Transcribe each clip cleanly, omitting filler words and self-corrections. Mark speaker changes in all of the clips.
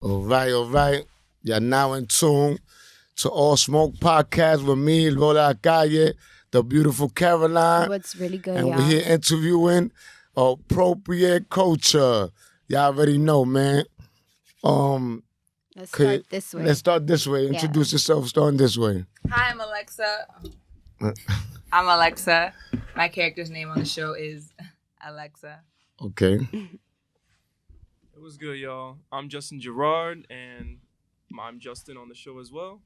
Speaker 1: All right, all right. You're now in tune to All Smoke Podcast with me, Lola Calle, the beautiful Caroline.
Speaker 2: What's really good,
Speaker 1: And
Speaker 2: y'all?
Speaker 1: we're here interviewing appropriate culture. Y'all already know, man.
Speaker 2: Let's start this way.
Speaker 1: Let's start this way. Introduce yourself starting this way.
Speaker 3: Hi, I'm Alexa. I'm Alexa. My character's name on the show is Alexa.
Speaker 1: Okay.
Speaker 4: It was good, y'all. I'm Justin Gerard, and I'm Justin on the show as well.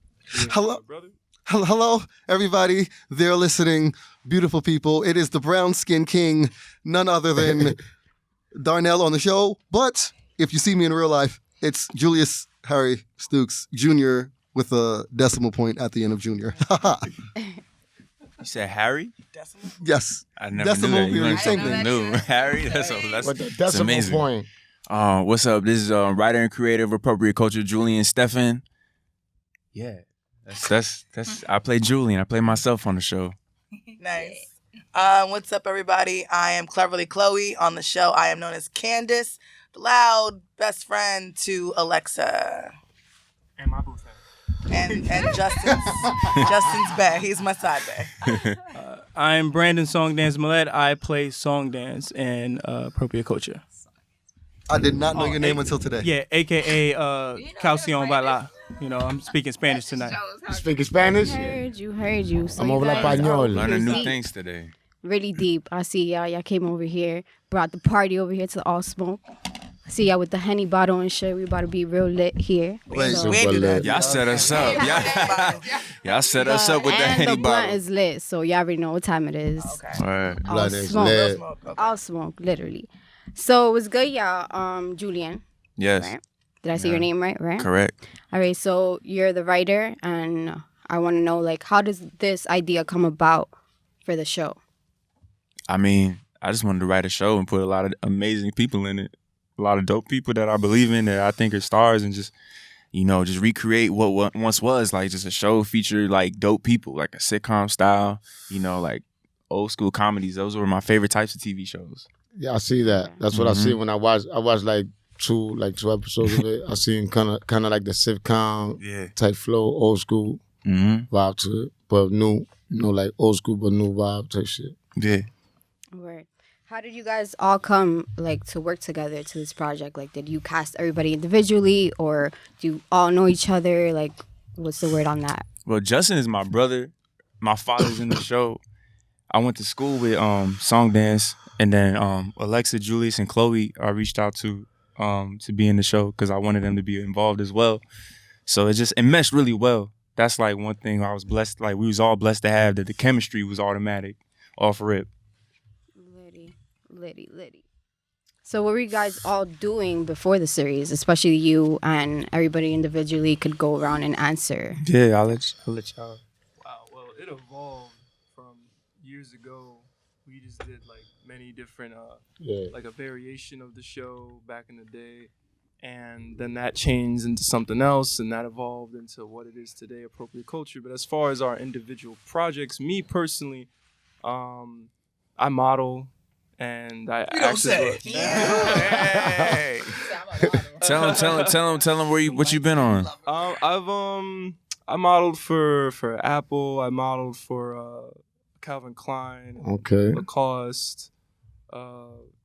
Speaker 5: Hello.
Speaker 4: My brother.
Speaker 5: Hello, everybody. They're listening. Beautiful people. It is the brown skin king, none other than Darnell on the show. But if you see me in real life, it's Julius Harry Stooks Jr. with a decimal point at the end of Junior.
Speaker 6: You said Harry?
Speaker 5: Yes.
Speaker 6: I never
Speaker 5: Decimal
Speaker 6: knew that. You
Speaker 5: period,
Speaker 6: learned
Speaker 5: same
Speaker 6: something
Speaker 5: thing.
Speaker 6: new. Harry? That's
Speaker 1: With the decimal
Speaker 6: amazing.
Speaker 1: point.
Speaker 6: What's up? This is writer and creator of Appropriate Culture, Julian Stefan. Yeah. That's I play Julian. I play myself on the show.
Speaker 7: Nice. What's up, everybody? I am Cleverly Chloe. On the show, I am known as Candace, the loud best friend to Alexa.
Speaker 4: And my boo
Speaker 7: And Justin's bae. He's my side bae.
Speaker 8: I'm Brandon Song Dance Millette. I play Song Dance in Appropriate Culture.
Speaker 5: I did not know your name until today.
Speaker 8: Yeah, a.k.a. Calcion Bala. You know, I'm speaking Spanish tonight.
Speaker 1: You speaking Spanish?
Speaker 2: Heard you. So
Speaker 1: I'm
Speaker 2: you
Speaker 1: over la
Speaker 2: guys are
Speaker 1: pañol.
Speaker 6: Learning new
Speaker 2: deep,
Speaker 6: things today.
Speaker 2: really deep. I see y'all. Y'all came over here, brought the party over here to All Smoke. I see y'all with the Henny bottle and shit. We about to be real lit here.
Speaker 5: Wait,
Speaker 2: So-
Speaker 7: We ain't do that.
Speaker 6: Y'all set us up. Y'all set us up with the
Speaker 2: and
Speaker 6: Henny
Speaker 2: the blunt
Speaker 6: bottle.
Speaker 2: is lit, so y'all already know what time it is.
Speaker 7: Okay.
Speaker 6: All right.
Speaker 2: All
Speaker 1: Blood is
Speaker 2: smoke.
Speaker 1: lit.
Speaker 2: All smoke, literally. So it was good, y'all. Julian,
Speaker 6: Yes.
Speaker 2: right? Did I say your name right? Right.
Speaker 6: Correct.
Speaker 2: All right, so you're the writer, and I want to know, like, how does this idea come about for the show?
Speaker 6: I mean, I just wanted to write a show and put a lot of amazing people in it. A lot of dope people that I believe in, that I think are stars, and just, you know, just recreate what once was, like just a show featured like dope people, like a sitcom style, you know, like old school comedies. Those were my favorite types of TV shows.
Speaker 1: Yeah, I see that. That's what I see when I watch like two episodes of it. I seen kind of like the sitcom
Speaker 6: Yeah.
Speaker 1: type flow, old school
Speaker 6: Mm-hmm.
Speaker 1: vibe to it, but new, like old school but new vibe type shit.
Speaker 6: Yeah.
Speaker 2: Word. How did you guys all come, like, to work together to this project? Like, did you cast everybody individually, or do you all know each other? Like, what's the word on that?
Speaker 6: Well, Justin is my brother. My father's in the show. I went to school with Song Dance, and then Alexa, Julius, and Chloe I reached out to be in the show because I wanted them to be involved as well. So it meshed really well. That's like one thing I was blessed. Like we was all blessed to have, that the chemistry was automatic, off rip.
Speaker 2: Litty. So what were you guys all doing before the series, especially you, and everybody individually could go around and answer?
Speaker 6: Yeah, I'll let y'all.
Speaker 4: Wow, well, it evolved from years ago. We just did like many different, like a variation of the show back in the day. And then that changed into something else, and that evolved into what it is today, Appropriate Culture. But as far as our individual projects, me personally, I model, and I actually.
Speaker 6: Hey. Tell him what you been on.
Speaker 4: I modeled for Apple. I modeled for Calvin Klein,
Speaker 1: Okay.
Speaker 4: Lacoste,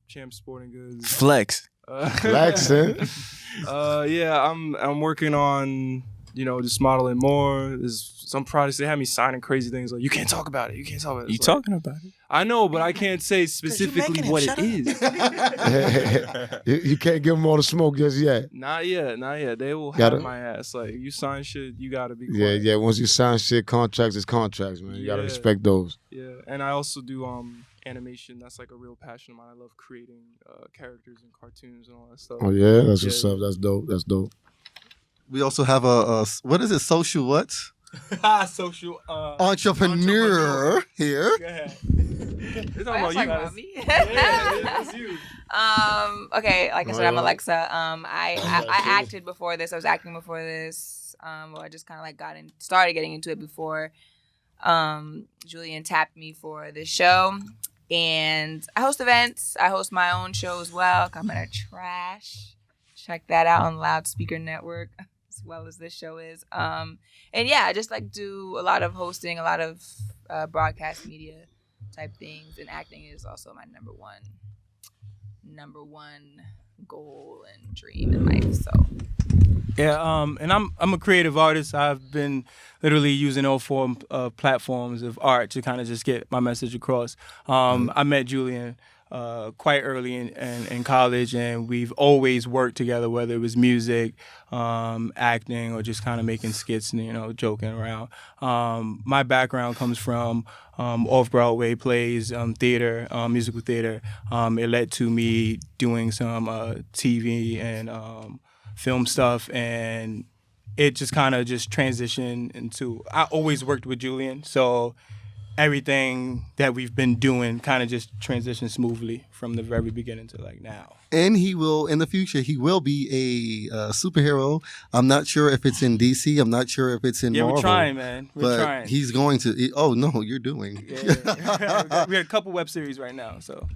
Speaker 4: Champ Sporting Goods.
Speaker 6: Flex.
Speaker 1: Flexing.
Speaker 4: Yeah, I'm working on, you know, just modeling more. There's some projects they have me signing crazy things like you can't talk about it. You can't talk about it.
Speaker 6: You
Speaker 4: It's like,
Speaker 6: talking about it?
Speaker 4: I know, but I can't say specifically
Speaker 7: making it.
Speaker 4: what
Speaker 7: Shut
Speaker 4: it
Speaker 7: up.
Speaker 4: is.
Speaker 1: you can't give them all the smoke just yet.
Speaker 4: Not yet. They will
Speaker 1: Gotta-
Speaker 4: have my ass. Like you sign shit, you gotta be
Speaker 1: Yeah,
Speaker 4: quiet.
Speaker 1: yeah. Once you sign shit, contracts is contracts, man. You gotta
Speaker 4: Yeah.
Speaker 1: respect those.
Speaker 4: Yeah, and I also do animation. That's like a real passion of mine. I love creating characters and cartoons and all that stuff.
Speaker 1: Oh yeah, that's
Speaker 4: Yeah.
Speaker 1: what's up. That's dope.
Speaker 5: We also have a what is it? Social what?
Speaker 4: Social
Speaker 5: Entrepreneur here.
Speaker 4: Go ahead. It's
Speaker 3: Oh,
Speaker 4: all
Speaker 3: y'all
Speaker 4: about
Speaker 3: talking
Speaker 4: you
Speaker 3: about
Speaker 4: guys.
Speaker 3: me?
Speaker 4: Yeah, it's you.
Speaker 3: Okay, like I said, I'm
Speaker 1: Well,
Speaker 3: Alexa. I acted before this. I was acting before this. Well, I just kind of like started getting into it before Julian tapped me for this show. And I host events. I host my own show as well. I'm gonna trash Check that out on Loudspeaker Network, as well as this show is. And yeah, I just like do a lot of hosting, a lot of broadcast media type things, and acting is also my number one goal and dream in life. So
Speaker 8: Yeah, and I'm a creative artist. I've been literally using all form of platforms of art to kind of just get my message across. I met Julian quite early in college, and we've always worked together, whether it was music, acting, or just kind of making skits and joking around. My background comes from off-Broadway plays, theater, musical theater. It led to me doing some TV and film stuff, and it just kind of just transitioned into, I always worked with Julian, so everything that we've been doing kind of just transitioned smoothly from the very beginning to like now.
Speaker 5: And he will, in the future, he will be a superhero. I'm not sure if it's in DC. I'm not sure if it's in Marvel.
Speaker 8: We're trying, man. We're trying.
Speaker 5: He's going to. Oh no, you're doing.
Speaker 8: Yeah. We had a couple web series right now, so.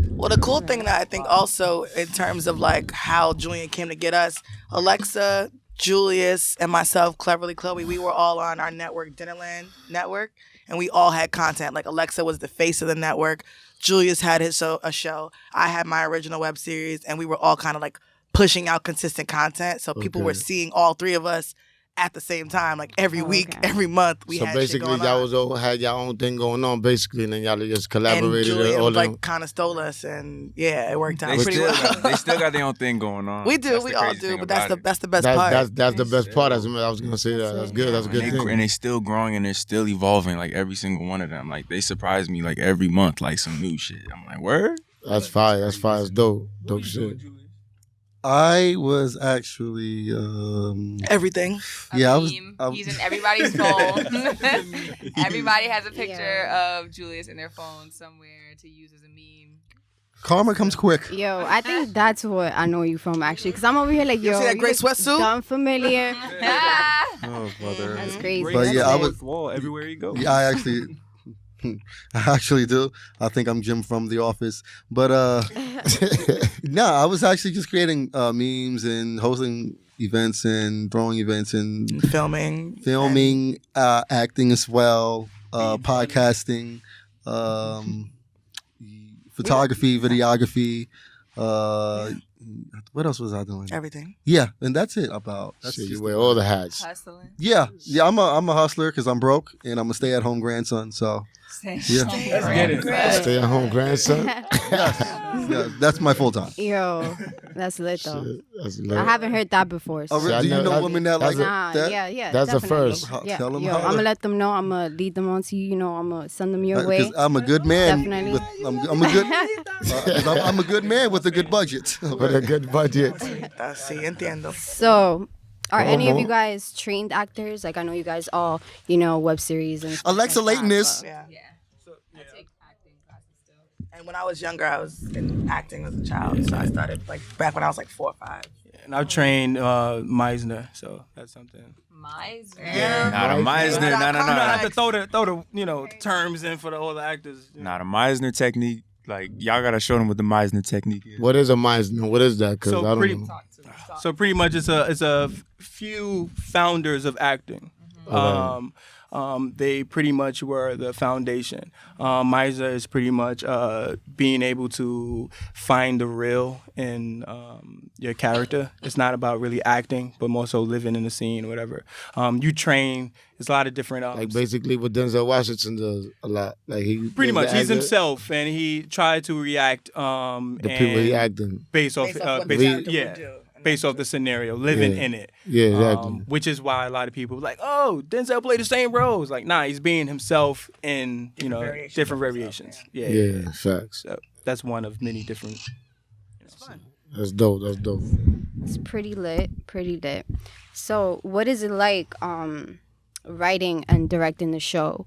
Speaker 7: Well, the cool thing that I think also in terms of like how Julian came to get us, Alexa, Julius, and myself, Cleverly Chloe, we were all on our network, Dinnerland Network, and we all had content. Like Alexa was the face of the network. Julius had a show. I had my original web series, and we were all kind of like pushing out consistent content. So people were seeing all three of us at the same time, like every week, every month. We had shit going on.
Speaker 1: So basically, y'all had y'all own thing going on, basically, and then y'all just collaborated.
Speaker 7: And Julian like kind of stole us, and yeah, it worked out pretty well.
Speaker 6: They still got their own thing going on.
Speaker 7: We do, we all do, but that's the best part.
Speaker 1: That's the best part. I was gonna say that. That's good. That's a good thing.
Speaker 6: And they still growing and they're still evolving. Like every single one of them. Like they surprise me like every month, like some new shit. I'm like, word.
Speaker 1: That's fire. That's fire. It's dope. Dope shit.
Speaker 5: I was actually
Speaker 7: everything.
Speaker 3: I was he's in everybody's phone. Everybody has a picture of Julius in their phone somewhere to use as a meme.
Speaker 5: Karma comes quick.
Speaker 2: Yo, I think that's what I know you from actually, because I'm over here like, yo,
Speaker 7: you see that great sweatsuit?
Speaker 2: Dumb familiar.
Speaker 6: Oh, mother.
Speaker 2: That's crazy.
Speaker 5: But yeah, I was
Speaker 6: wall everywhere you go.
Speaker 5: Yeah, I actually do. I think I'm Jim from The Office. But no, I was actually just creating memes and hosting events and throwing events and filming, acting as well, podcasting, photography, videography. What else was I doing?
Speaker 7: Everything.
Speaker 5: Yeah, and that's it. That's
Speaker 1: shit, you wear all the hats.
Speaker 3: Hustling.
Speaker 5: Yeah. I'm a hustler because I'm broke and I'm a stay-at-home grandson. So
Speaker 1: Stay at home grandson.
Speaker 5: Yeah, that's my full time.
Speaker 2: Yo, that's lit though.
Speaker 1: Shit, that's lit.
Speaker 2: I haven't heard that before. So.
Speaker 5: Do you know women that like that?
Speaker 2: Yeah.
Speaker 1: That's
Speaker 2: definitely.
Speaker 1: the first.
Speaker 2: Yeah.
Speaker 5: Tell them
Speaker 2: Yo, I'm gonna let them know. I'm gonna lead them on to you. I'm gonna send them your way.
Speaker 5: Because I'm a good man.
Speaker 2: Definitely.
Speaker 5: I'm a good man with a good budget.
Speaker 1: With a good budget.
Speaker 7: Sí, entiendo.
Speaker 2: So, are any of you guys trained actors? Like, I know you guys all, web series and stuff
Speaker 5: Alexa
Speaker 2: like
Speaker 5: Layton
Speaker 2: that,
Speaker 5: is.
Speaker 7: Yeah.
Speaker 3: I take acting classes still.
Speaker 7: And when I was younger, I was in acting as a child. So I started like back when I was like 4 or 5.
Speaker 8: And I've trained Meisner, so that's something.
Speaker 3: Meisner?
Speaker 8: Yeah.
Speaker 6: Not a Meisner. No.
Speaker 8: Not to throw the terms in for all the actors.
Speaker 6: Not a Meisner technique. Like y'all gotta show them what the Meisner technique is.
Speaker 1: What is a Meisner? What is that? Because I don't know.
Speaker 8: So pretty much it's a few founders of acting. They pretty much were the foundation. Meisner is pretty much being able to find the real in your character. It's not about really acting, but more so living in the scene or whatever. You train. There's a lot of different.
Speaker 1: Like basically what Denzel Washington does a lot. Like he
Speaker 8: pretty much he's himself, and he tried to react.
Speaker 1: The people he acting
Speaker 8: based off the scenario, living in it.
Speaker 1: Yeah, exactly.
Speaker 8: Which is why a lot of people are like, oh, Denzel played the same roles. Like, nah, he's being himself in different variations. Yeah,
Speaker 1: facts.
Speaker 8: So that's one of many different.
Speaker 1: That's dope.
Speaker 2: It's pretty lit. So, what is it like writing and directing the show?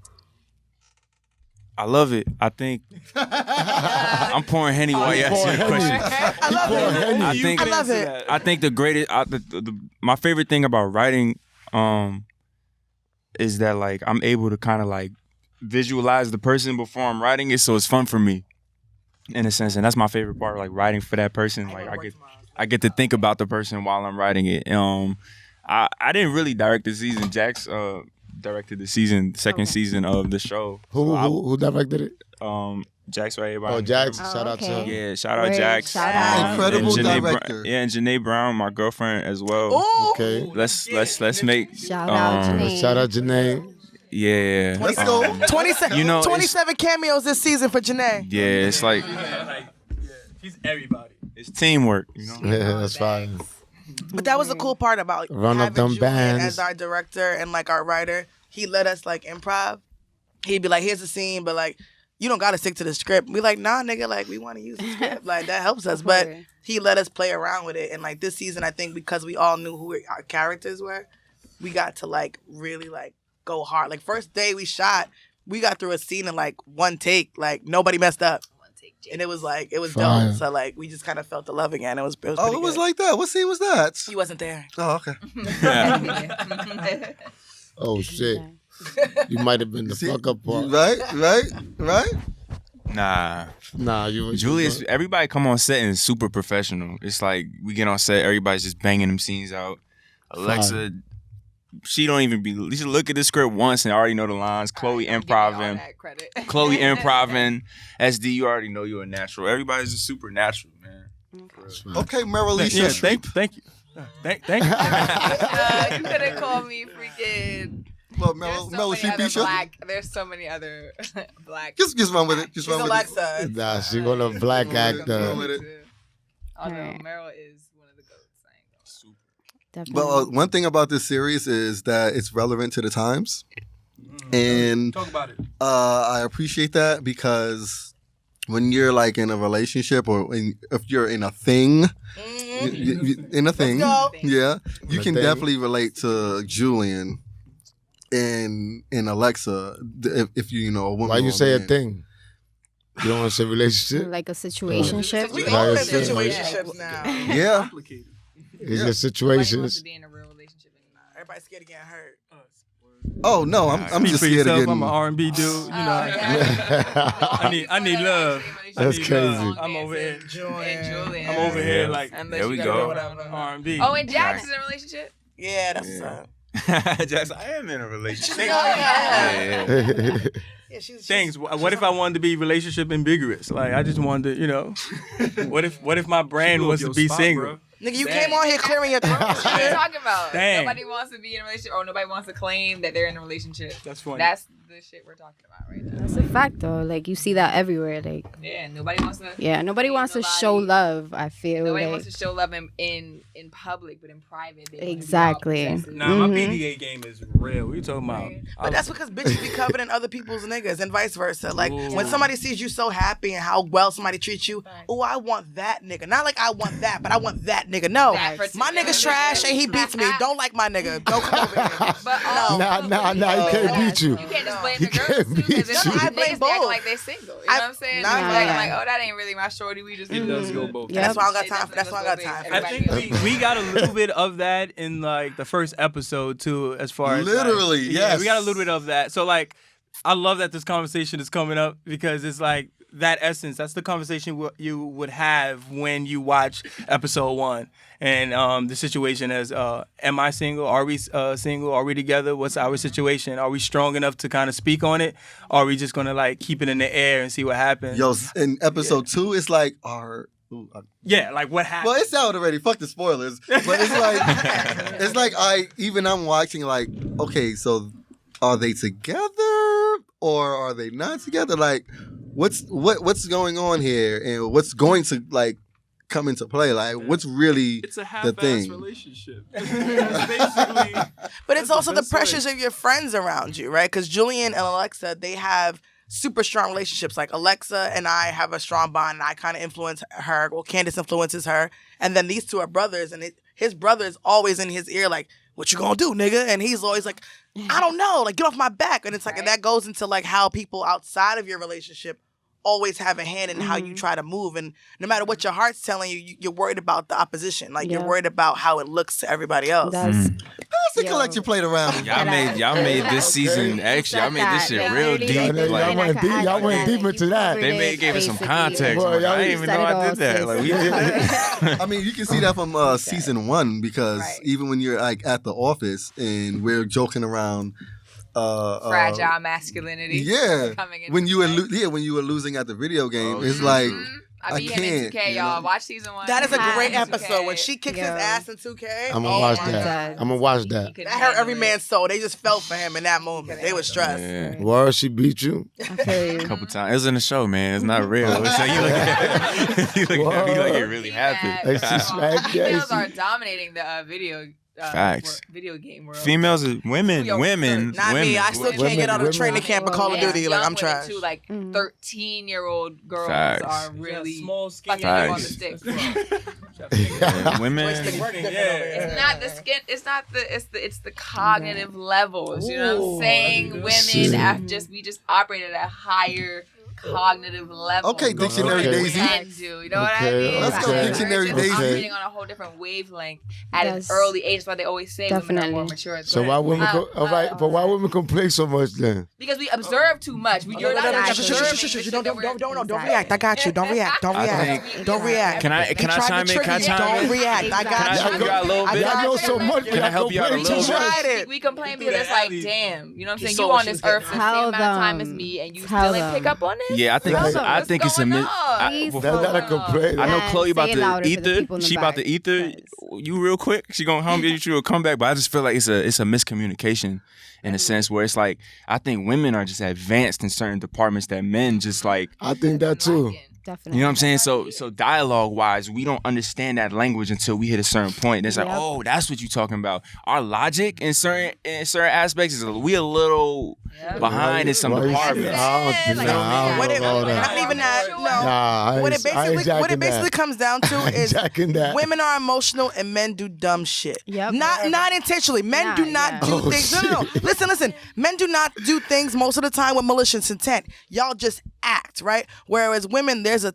Speaker 6: I love it. I think I'm pouring Henny while you asking the question.
Speaker 7: I love it.
Speaker 6: I think the greatest, my favorite thing about writing, is that like I'm able to kind of like visualize the person before I'm writing it, so it's fun for me, in a sense, and that's my favorite part. Like writing for that person, like I get I get to think about the person while I'm writing it. I didn't really direct the season. Jax directed the second season of the show.
Speaker 1: Who directed it?
Speaker 6: Jax, right? Everybody.
Speaker 1: Oh, Jax. Shout out to him.
Speaker 6: Yeah, shout out Jax.
Speaker 2: Shout out.
Speaker 5: Incredible
Speaker 6: And Janae
Speaker 5: director.
Speaker 6: and Janae Brown, my girlfriend as well.
Speaker 7: Ooh.
Speaker 1: Okay.
Speaker 6: Let's make
Speaker 2: Shout out Janae.
Speaker 1: Shout out Janae.
Speaker 6: Yeah.
Speaker 5: Let's go.
Speaker 7: 27,
Speaker 6: You know,
Speaker 7: 27 cameos this season for Janae.
Speaker 6: Yeah, it's like
Speaker 8: She's everybody.
Speaker 6: it's teamwork, you know.
Speaker 1: Yeah, that's fine.
Speaker 7: But that was the cool part about
Speaker 1: Run up
Speaker 7: having
Speaker 1: them
Speaker 7: Julian
Speaker 1: bands.
Speaker 7: as our director and like our writer. He let us like improv. He'd be like, here's the scene, but like, you don't gotta stick to the script. We like, nah, nigga, like we want to use the script. Like that helps us. But he let us play around with it. And like this season, I think because we all knew who our characters were, we got to like really like go hard. Like first day we shot, we got through a scene in like one take. Like nobody messed up. And it was like, it was
Speaker 1: Fire.
Speaker 7: dope. So like we just kind of felt the love again. It was
Speaker 5: Oh,
Speaker 7: pretty
Speaker 5: it was
Speaker 7: good.
Speaker 5: like that. What scene was that?
Speaker 7: He wasn't there.
Speaker 5: Oh, okay.
Speaker 6: Yeah.
Speaker 1: Oh shit. You might have been the
Speaker 5: See,
Speaker 1: fuck up part.
Speaker 5: Right.
Speaker 1: Nah, you.
Speaker 6: Julius, everybody come on set and is super professional. It's like we get on set, everybody's just banging them scenes out. Alexa, she don't even be. You should look at the script once and already know the lines. Chloe improving. Chloe improving. SD, you already know you're a natural. Everybody's just super natural, man.
Speaker 5: Okay, Marilisha.
Speaker 8: Yeah,
Speaker 5: Streep.
Speaker 8: thank you. Thank you.
Speaker 3: You could have called me freaking.
Speaker 5: Well,
Speaker 3: There's so many other black.
Speaker 5: Just run with it. Just
Speaker 7: She's
Speaker 5: run with it.
Speaker 7: Alexa.
Speaker 1: Nah, she gonna black
Speaker 5: Run
Speaker 1: actor.
Speaker 5: with it.
Speaker 3: Although
Speaker 2: Alright.
Speaker 3: Meryl is one of the goats. I ain't gonna
Speaker 2: Definitely.
Speaker 5: But one thing about this series is that it's relevant to the times, and
Speaker 8: Talk about it.
Speaker 5: I appreciate that because when you're like in a relationship or if you're in a thing, in a thing,
Speaker 7: go.
Speaker 5: yeah, you
Speaker 1: A
Speaker 5: can
Speaker 1: thing.
Speaker 5: definitely relate to Julian and Alexa if you know a woman.
Speaker 1: Why you
Speaker 5: or
Speaker 1: say a
Speaker 5: man.
Speaker 1: thing? You don't want to say relationship?
Speaker 2: Like a situationship.
Speaker 7: We
Speaker 1: How
Speaker 7: all
Speaker 1: you
Speaker 7: in
Speaker 1: feel?
Speaker 7: situationships now.
Speaker 5: Yeah,
Speaker 1: Is
Speaker 3: Nobody
Speaker 1: your
Speaker 3: wants
Speaker 1: situations?
Speaker 3: to be in a real relationship anymore.
Speaker 7: Everybody's scared of getting hurt.
Speaker 5: Oh no, I'm
Speaker 8: Speak
Speaker 5: just
Speaker 8: for
Speaker 5: scared of
Speaker 8: yourself.
Speaker 5: getting.
Speaker 8: I'm an R&B dude. You know, I need love.
Speaker 1: That's
Speaker 8: I need
Speaker 1: crazy.
Speaker 8: love. I'm over here.
Speaker 3: And Julian.
Speaker 8: I'm over here like
Speaker 3: Unless
Speaker 6: There
Speaker 3: you
Speaker 6: we
Speaker 3: gotta
Speaker 6: go.
Speaker 3: whatever.
Speaker 8: R&B.
Speaker 3: Oh, and Jax is in a relationship?
Speaker 7: Yeah, that's
Speaker 6: Jax, I am in a relationship.
Speaker 7: yeah, she's
Speaker 8: Things. What if I wanted to be relationship ambiguous? Like I just wanted to, you know. What if my brand was to be single?
Speaker 7: Nigga, you came on here clearing your throat.
Speaker 3: What are you talking about?
Speaker 8: Dang.
Speaker 3: Nobody wants to be in a relationship or nobody wants to claim that they're in a relationship.
Speaker 8: That's funny.
Speaker 3: That's the shit we're talking about right now.
Speaker 2: That's a fact though. Like you see that everywhere. Like
Speaker 3: Yeah, nobody wants to.
Speaker 2: nobody wants to show love. I feel
Speaker 3: Nobody
Speaker 2: like
Speaker 3: wants to show love in public, but in private. They wanna be all
Speaker 2: Exactly.
Speaker 3: possessive.
Speaker 8: Nah, my PDA game is real. What you talking about?
Speaker 7: But that's because bitches be covered in other people's niggas and vice versa. Like
Speaker 8: Ooh.
Speaker 7: when somebody sees you so happy and how well somebody treats you, oh, I want that nigga. Not like I want that, but I want that nigga. No,
Speaker 3: That
Speaker 7: my nigga's trash and he beats me. Don't like my nigga. Don't come over here.
Speaker 3: But
Speaker 7: No.
Speaker 1: Nah, he can't beat you.
Speaker 3: You can't just blame
Speaker 1: He
Speaker 3: the girls
Speaker 1: can't
Speaker 3: too,
Speaker 1: beat
Speaker 3: because
Speaker 1: you.
Speaker 7: I blame
Speaker 3: niggas
Speaker 7: both.
Speaker 3: acting like they're single. You know what I'm saying?
Speaker 7: Nah,
Speaker 3: Niggas
Speaker 7: nah.
Speaker 3: acting like, oh, that ain't really my shorty. We just
Speaker 8: It does go both.
Speaker 2: Yep.
Speaker 7: That's why I don't got
Speaker 3: It
Speaker 7: time for. That's why I got time for.
Speaker 8: I
Speaker 3: Everybody
Speaker 8: think we got a little bit of that in like the first episode too, as far as
Speaker 5: Literally,
Speaker 8: like,
Speaker 5: yes.
Speaker 8: we got a little bit of that. So like, I love that this conversation is coming up because it's like that essence. That's the conversation you would have when you watch episode 1 and the situation as am I single? Are we single? Are we together? What's our situation? Are we strong enough to kind of speak on it? Or are we just gonna like keep it in the air and see what happens?
Speaker 5: Yo, in episode 2, it's like
Speaker 8: Yeah, like what happened?
Speaker 5: well, it's out already. Fuck the spoilers. But it's like I'm watching like, okay, so are they together or are they not together? Like, what's going on here and what's going to like come into play? Like, what's really
Speaker 4: It's a
Speaker 5: the
Speaker 4: half-ass
Speaker 5: thing?
Speaker 4: relationship. Basically,
Speaker 7: But it's also the
Speaker 4: best way.
Speaker 7: pressures of your friends around you, right? Because Julian and Alexa, they have super strong relationships. Like Alexa and I have a strong bond, and I kind of influence her. Well, Candace influences her, and then these two are brothers, and his brother is always in his ear, like, "What you gonna do, nigga?" And he's always like, "I don't know, like get off my back." And it's like, and that goes into like how people outside of your relationship always have a hand in how you try to move, and no matter what your heart's telling you, you're worried about the opposition. Like you're
Speaker 2: Yeah.
Speaker 7: worried about how it looks to everybody else.
Speaker 2: that's
Speaker 5: Pass the collection plate around.
Speaker 6: Y'all made this season extra. Y'all made this shit real deep.
Speaker 1: Y'all went deep into that.
Speaker 6: They gave us some context.
Speaker 1: Boy,
Speaker 6: I didn't even know I did that. Like we did that.
Speaker 5: I mean, you can see that from season 1 because even when you're like at the office and we're joking around.
Speaker 3: Fragile masculinity.
Speaker 5: Yeah. When you were
Speaker 3: when
Speaker 5: you were losing at the video game, it's like
Speaker 3: I beat him in 2K, y'all. Watch season 1.
Speaker 7: That is a great episode when she kicked his ass in 2K.
Speaker 1: I'm gonna watch that. I'm gonna watch that.
Speaker 7: That hurt every man's soul. They just felt for him in that moment. They were stressed.
Speaker 6: Yeah.
Speaker 1: Word, she beat you
Speaker 6: a couple times. It was in the show, man. It's not real. So you look at it really happened.
Speaker 3: Females are dominating the video.
Speaker 6: Facts.
Speaker 3: Video game world.
Speaker 6: Females are women.
Speaker 7: Not me. I still can't get out of training camp of Call of Duty. Like I'm trash.
Speaker 3: Too, like 13-year-old girls are really
Speaker 8: small, skinny
Speaker 3: fucking on the sticks.
Speaker 6: Women.
Speaker 3: It's not the skin. It's the cognitive levels. You know what I'm saying? Women have we just operate at a higher cognitive level.
Speaker 5: Okay, Dictionary Daisy.
Speaker 3: You know what I mean?
Speaker 5: Let's go Dictionary Daisy.
Speaker 3: Operating on a whole different wavelength at an early age. That's why they always say women are more mature.
Speaker 1: So why women? But why women complain so much then?
Speaker 3: Because we observe too much. You're not observing.
Speaker 7: Don't react. I got you. Don't react. Don't react.
Speaker 6: Can I chime in?
Speaker 7: Don't react. I got you.
Speaker 6: a little bit?
Speaker 1: I know so much.
Speaker 6: Can I help you out a little bit?
Speaker 3: We complain because it's like, damn, you know what I'm saying? You on this earth for the same amount of time as me, and you still didn't pick up on it?
Speaker 6: Yeah, I think it's a myth.
Speaker 1: That's not a complaint.
Speaker 6: I know Chloe about to ether. She about to ether you real quick. She gonna get you a comeback, but I just feel like it's a miscommunication in a sense where it's like I think women are just advanced in certain departments that men just like.
Speaker 1: I think that too.
Speaker 2: Definitely.
Speaker 6: You know what I'm saying? So dialogue wise, we don't understand that language until we hit a certain point. It's like, oh, that's what you're talking about. Our logic in certain aspects is we a little behind in some departments.
Speaker 7: Not even that. What it basically comes down to is women are emotional and men do dumb shit.
Speaker 2: Yep.
Speaker 7: Not intentionally. Men do not do things. No. Listen. Men do not do things most of the time with malicious intent. Y'all just act, right? Whereas women, there's a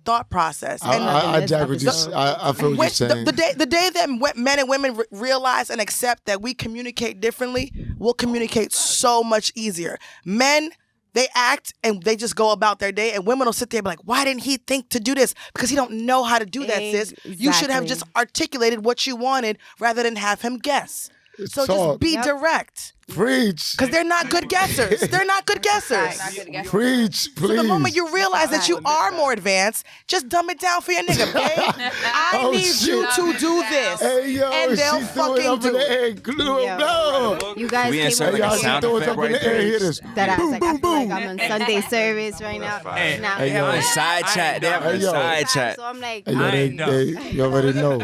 Speaker 7: thought process.
Speaker 1: I feel what you're saying.
Speaker 7: The day that men and women realize and accept that we communicate differently, we'll communicate so much easier. Men, they act and they just go about their day, and women will sit there and be like, why didn't he think to do this? Because he don't know how to do that, sis. You should have just articulated what you wanted rather than have him guess. So just be direct.
Speaker 1: Preach.
Speaker 7: Because they're not good guessers.
Speaker 1: Preach, please.
Speaker 7: So the moment you realize that you are more advanced, just dumb it down for your nigga, babe. I need you to do this.
Speaker 1: Hey, yo,
Speaker 7: and they'll fucking do it.
Speaker 2: You guys
Speaker 6: we insert like a sound effect right there.
Speaker 2: That I was like, I feel like I'm on Sunday service right now.
Speaker 6: They have a side chat. They have a side chat.
Speaker 2: So I'm like,
Speaker 1: you already know.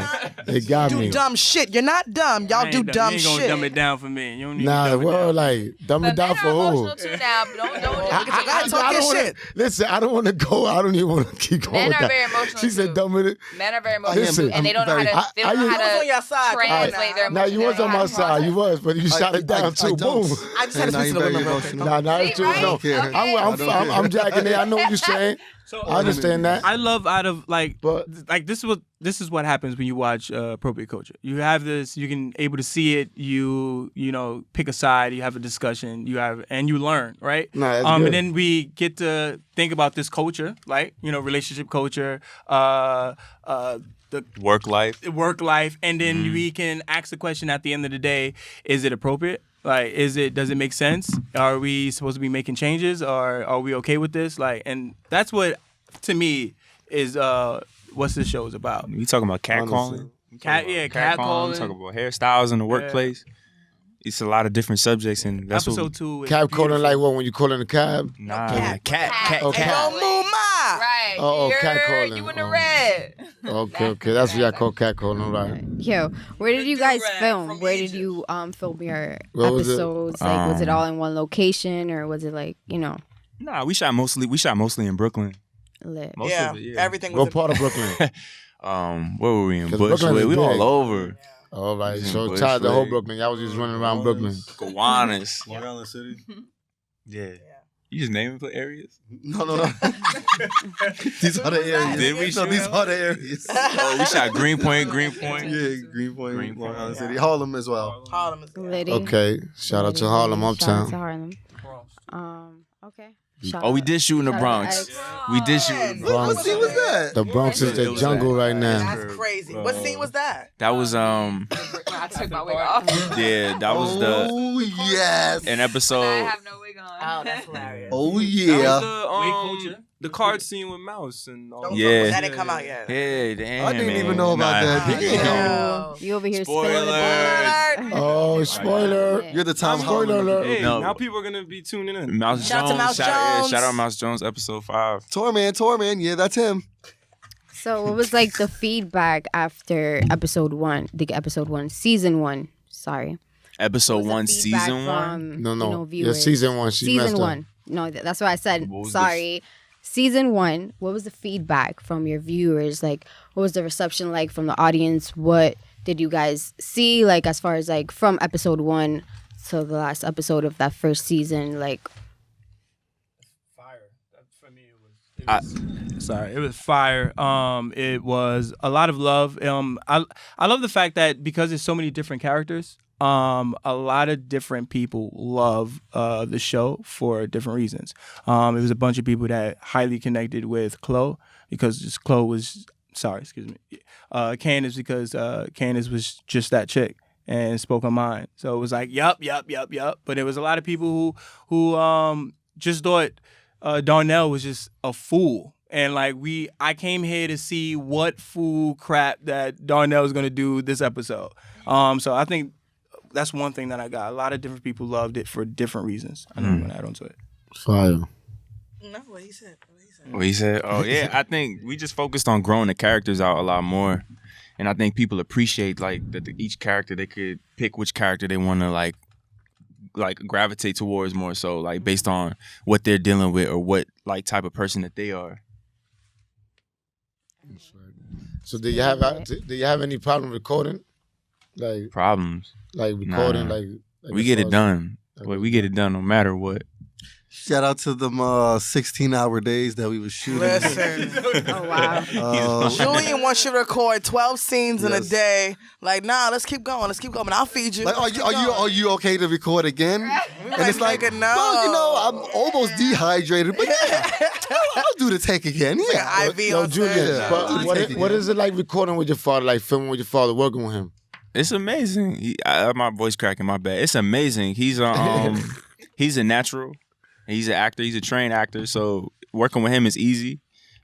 Speaker 1: They got me.
Speaker 7: Do dumb shit. You're not dumb. Y'all do dumb shit.
Speaker 8: You ain't gonna dumb it down for me. You don't need
Speaker 1: Nah, well, like, dumb it down for who?
Speaker 3: Too now, but don't
Speaker 7: I talk your shit.
Speaker 1: Listen, I don't want to go. I don't even want to keep going.
Speaker 3: Men are very emotional.
Speaker 1: She said dumb it.
Speaker 3: Men are very emotional, and they don't know how to. They don't know how to translate their emotions.
Speaker 1: Now you was on my side. You was, but you shot it down too. Boom.
Speaker 7: I just had to speak to the women real quick.
Speaker 1: Nah, it's true. No, I'm jacking it. I know what you're saying.
Speaker 8: So
Speaker 1: I understand that.
Speaker 8: I love out of this is what happens when you watch appropriate culture. You have this, you can able to see it. You know pick a side. You have a discussion. And you learn, right?
Speaker 1: Nah, that's
Speaker 8: and
Speaker 1: good.
Speaker 8: then we get to think about this culture, like relationship culture, the
Speaker 6: work life,
Speaker 8: and then we can ask the question at the end of the day: is it appropriate? Like, does it make sense? Are we supposed to be making changes, or are we okay with this? Like, and that's what, to me, is what this show is about.
Speaker 6: We talking about catcalling.
Speaker 8: Catcalling.
Speaker 6: We talking about hairstyles in the workplace. It's a lot of different subjects, and that's
Speaker 8: episode 2.
Speaker 1: Cab calling like what when you calling a cab?
Speaker 6: Nah, cat.
Speaker 3: Right.
Speaker 1: Cat calling.
Speaker 3: You in the red.
Speaker 1: Okay. That's what y'all call cat calling, right?
Speaker 2: Yo, where did you guys film? Where did you film your episodes? Like, was it all in one location, or was it like
Speaker 6: Nah, we shot mostly in Brooklyn.
Speaker 2: Lit.
Speaker 6: Most of it,
Speaker 7: Everything was
Speaker 1: What part of Brooklyn?
Speaker 6: Where were we in?
Speaker 1: 'Cause
Speaker 6: Bushwick.
Speaker 1: Brooklyn is
Speaker 6: We all
Speaker 1: big.
Speaker 6: over.
Speaker 1: All right,
Speaker 6: He's in
Speaker 1: so
Speaker 6: Bushwick.
Speaker 1: tired the whole Brooklyn. Y'all was just running around Brooklyn.
Speaker 6: Gowanus.
Speaker 9: Long Island City.
Speaker 6: Yeah. You just naming the areas?
Speaker 5: No. These are the areas.
Speaker 6: Did we shoot?
Speaker 5: These are the areas.
Speaker 6: Oh, we shot Greenpoint.
Speaker 5: Yeah, Greenpoint, Long Island City, Harlem as well.
Speaker 7: Harlem is
Speaker 2: Liddy.
Speaker 1: Okay, shout out to Harlem,
Speaker 2: Shout out
Speaker 1: Uptown.
Speaker 2: to Harlem. Okay.
Speaker 6: Oh, we did shoot in the
Speaker 2: Shout out
Speaker 6: Bronx.
Speaker 2: to X.
Speaker 6: We did shoot in the
Speaker 5: What
Speaker 6: Bronx.
Speaker 5: scene was that?
Speaker 1: The Bronx is
Speaker 6: It
Speaker 1: the
Speaker 6: was
Speaker 1: jungle
Speaker 6: that.
Speaker 1: right now.
Speaker 7: That's crazy. What scene was that?
Speaker 6: That was
Speaker 3: I took my wig off.
Speaker 6: yeah, that was
Speaker 5: Oh yes.
Speaker 6: an
Speaker 3: I
Speaker 6: episode.
Speaker 3: have no wig on.
Speaker 7: Oh, that's hilarious.
Speaker 5: Oh
Speaker 4: That
Speaker 5: yeah.
Speaker 4: was the card scene with Mouse and all
Speaker 6: Yeah.
Speaker 7: That didn't come out yet.
Speaker 6: Hey, damn,
Speaker 5: I didn't
Speaker 6: man.
Speaker 5: even know about that.
Speaker 7: Damn.
Speaker 2: You over here
Speaker 6: Spoiler.
Speaker 2: spilling the beans.
Speaker 1: Oh, spoiler.
Speaker 5: You're the Tom
Speaker 1: Spoiler
Speaker 5: Holland.
Speaker 1: alert.
Speaker 4: Hey,
Speaker 6: No.
Speaker 4: now people are gonna be tuning in.
Speaker 6: Mouse
Speaker 7: Shout out to
Speaker 6: Jones.
Speaker 7: Mouse Jones.
Speaker 6: Shout out Mouse Jones, episode 5.
Speaker 5: Torman. Yeah, that's him.
Speaker 2: So what was like the feedback after episode 1, season 1, sorry.
Speaker 6: Episode
Speaker 2: What was
Speaker 6: 1,
Speaker 2: the feedback
Speaker 6: season 1.
Speaker 2: from,
Speaker 1: No. Yeah,
Speaker 2: viewers?
Speaker 1: season 1. She messed
Speaker 2: Season
Speaker 1: up.
Speaker 2: 1. No, that's what I said.
Speaker 6: What was
Speaker 2: Sorry. Season 1, what was the feedback from your viewers? Like, what was the reception like from the audience? What did you guys see, like, as far as, like, from episode 1 to the last episode of that first season? Like,
Speaker 8: Fire. For me, it was fire. It was a lot of love. I love the fact that because there's so many different characters, a lot of different people love the show for different reasons. It was a bunch of people that highly connected with Chloe because just Chloe was Candace because Candace was just that chick and spoke her mind. So it was like yup. But there was a lot of people who just thought Darnell was just a fool. And like I came here to see what fool crap that Darnell was gonna do this episode. So I think that's one thing that I got. A lot of different people loved it for different reasons. I know I'm gonna add on to it.
Speaker 1: Fire.
Speaker 7: No, what he said.
Speaker 6: What he said? Oh, yeah. I think we just focused on growing the characters out a lot more. And I think people appreciate, like, that each character, they could pick which character they want to, like gravitate towards more so, like, based on what they're dealing with or what, like, type of person that they are.
Speaker 1: So do you have any problem recording? Like
Speaker 6: Problems.
Speaker 1: like recording
Speaker 6: Nah.
Speaker 1: like
Speaker 6: We
Speaker 1: as
Speaker 6: get
Speaker 1: far
Speaker 6: it
Speaker 1: as-
Speaker 6: done. We get it done no matter what.
Speaker 5: Shout out to them 16-hour days that we was shooting.
Speaker 7: Listen,
Speaker 2: oh, wow.
Speaker 7: Julian wants you to record 12 scenes in a
Speaker 5: Yes.
Speaker 7: day. Like, nah, let's keep going. And I'll feed you.
Speaker 5: Like,
Speaker 7: Let's keep
Speaker 5: are
Speaker 7: going.
Speaker 5: you okay to record again? And it's like,
Speaker 7: nigga, no.
Speaker 5: well, you know, I'm almost dehydrated, but yeah, I'll do the take again. Yeah.
Speaker 7: IV
Speaker 1: Yo,
Speaker 7: on
Speaker 1: Julian,
Speaker 5: Yeah.
Speaker 1: but what is it like recording with your father, like filming with your father, working with him?
Speaker 6: It's amazing. My voice cracking, my bad. It's amazing. He's a natural. He's an actor. He's a trained actor. So working with him is easy.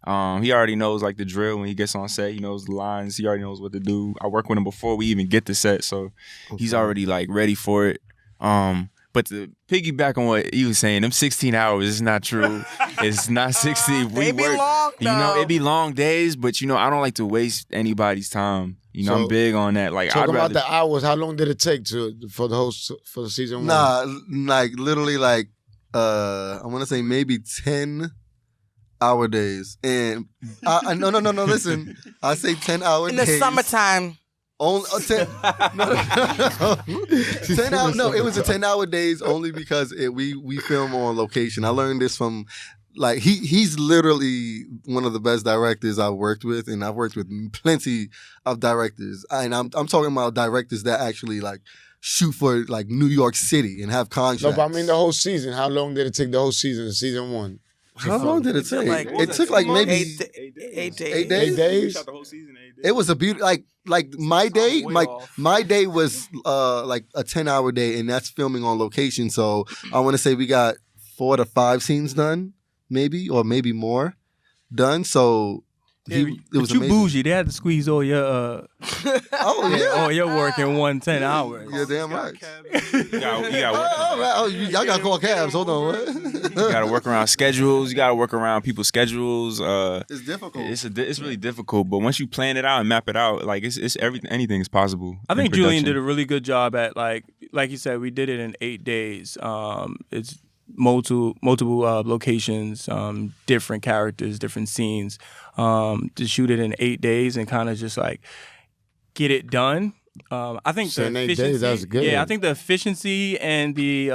Speaker 6: He already knows like the drill when he gets on set. He knows the lines. He already knows what to do. I work with him before we even get to set, so he's already like ready for it. But to piggyback on what he was saying, them 16 hours is not true. It's not 60.
Speaker 7: They be long,
Speaker 6: You know,
Speaker 7: though.
Speaker 6: it be long days, but you know, I don't like to waste anybody's time. You know,
Speaker 1: So,
Speaker 6: I'm big on that. Like,
Speaker 1: Talk
Speaker 6: I'd
Speaker 1: about
Speaker 6: rather.
Speaker 1: the hours. How long did it take for the season 1?
Speaker 5: Nah, like literally like I want to say maybe 10-hour days. And no, listen. I say 10-hour
Speaker 7: In
Speaker 5: days.
Speaker 7: the summertime.
Speaker 5: Only 10, no. 10 hour, no, it was a 10-hour days only because we film on location. I learned this from like he's literally one of the best directors I've worked with, and I've worked with plenty of directors. And I'm talking about directors that actually like shoot for like New York City and have contracts.
Speaker 1: No, but I mean the whole season. How long did it take the whole season 1?
Speaker 5: How long did it take?
Speaker 7: Like,
Speaker 5: It took like maybe
Speaker 7: 8 days.
Speaker 5: 8 days.
Speaker 1: 8 days?
Speaker 6: Shot the whole season, 8 days.
Speaker 5: It was a beauty. Like my day,
Speaker 4: way
Speaker 5: like
Speaker 4: off.
Speaker 5: my day was like a 10-hour day, and that's filming on location. So I want to say we got 4 to 5 scenes done, maybe more done. So it was
Speaker 8: but you
Speaker 5: amazing.
Speaker 8: bougie. They had to squeeze all your
Speaker 5: Oh yeah,
Speaker 8: all your work in 110 hours.
Speaker 5: you're damn right.
Speaker 6: You gotta work.
Speaker 5: All right. Oh, y'all gotta call cabs. Hold on. What?
Speaker 6: You gotta work around schedules. You gotta work around people's schedules.
Speaker 5: It's difficult.
Speaker 6: It's really difficult, but once you plan it out and map it out, like it's everything. Anything is possible.
Speaker 8: I think
Speaker 6: in
Speaker 8: Julian
Speaker 6: production.
Speaker 8: did a really good job at like you said, we did it in 8 days. It's multiple locations, different characters, different scenes. To shoot it in 8 days and kind of just like get it done. I think
Speaker 1: So
Speaker 8: the
Speaker 1: in 8
Speaker 8: efficiency,
Speaker 1: days, that's good.
Speaker 8: Yeah, I think the efficiency and the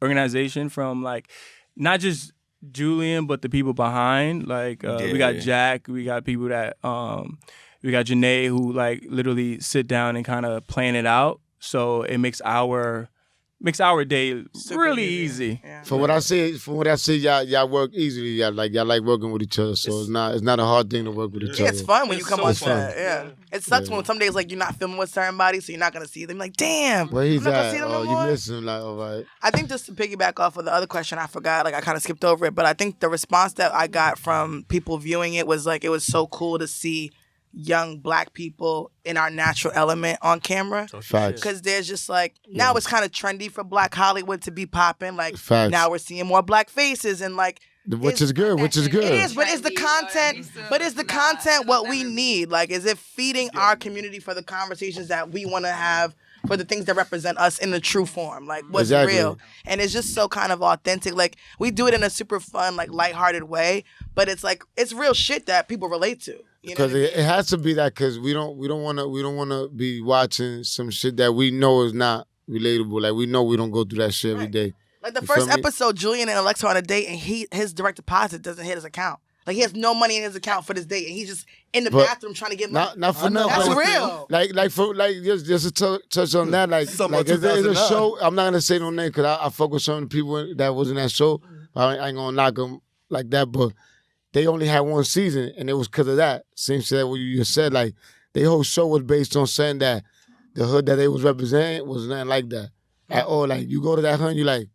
Speaker 8: organization from like not just Julian, but the people behind. Like we got Jack, we got people that we got Janae who like literally sit down and kind of plan it out. So it makes our day really easy.
Speaker 7: Yeah.
Speaker 1: From what I see, y'all work easily. Y'all like working with each other. So it's not a hard thing to work with each other.
Speaker 7: It's fun when you come on
Speaker 1: so
Speaker 7: set.
Speaker 1: fun.
Speaker 7: Yeah. It sucks when some days like you're not filming with certain bodies, so you're not gonna see them. Like, damn.
Speaker 1: Where he's
Speaker 7: I'm not gonna
Speaker 1: at?
Speaker 7: see them
Speaker 1: Oh,
Speaker 7: no more.
Speaker 1: you miss him? Like, all right.
Speaker 7: I think just to piggyback off of the other question, I forgot. Like, I kind of skipped over it, but I think the response that I got from people viewing it was like it was so cool to see young Black people in our natural element on camera.
Speaker 1: Facts.
Speaker 7: Because there's just like now it's kind of trendy for Black Hollywood to be popping. Like
Speaker 1: Facts.
Speaker 7: now we're seeing more Black faces and like.
Speaker 1: Which is good.
Speaker 7: It is, but is the content? But is the content what we need? Like, is it feeding our community for the conversations that we want to have, for the things that represent us in the true form? Like, what's real? And it's just so kind of authentic. Like, we do it in a super fun, like, lighthearted way, but it's like it's real shit that people relate to.
Speaker 1: Because it has to be that. Because we don't want to be watching some shit that we know is not relatable. Like, we know we don't go through that shit every day.
Speaker 7: Like the first episode, Julian and Alexa are on a date, and his direct deposit doesn't hit his account. Like he has no money in his account for this date, and he's just in the bathroom trying to get money.
Speaker 1: Not for nothing.
Speaker 7: That's real.
Speaker 1: Just to touch on that. Like it's a show. I'm not gonna say no name because I fuck with some people that was in that show. I ain't gonna knock them like that, but they only had one season, and it was because of that. Same shit what you just said. Like their whole show was based on saying that the hood that they was representing was nothing like that at all. Like you go to that hood, you like.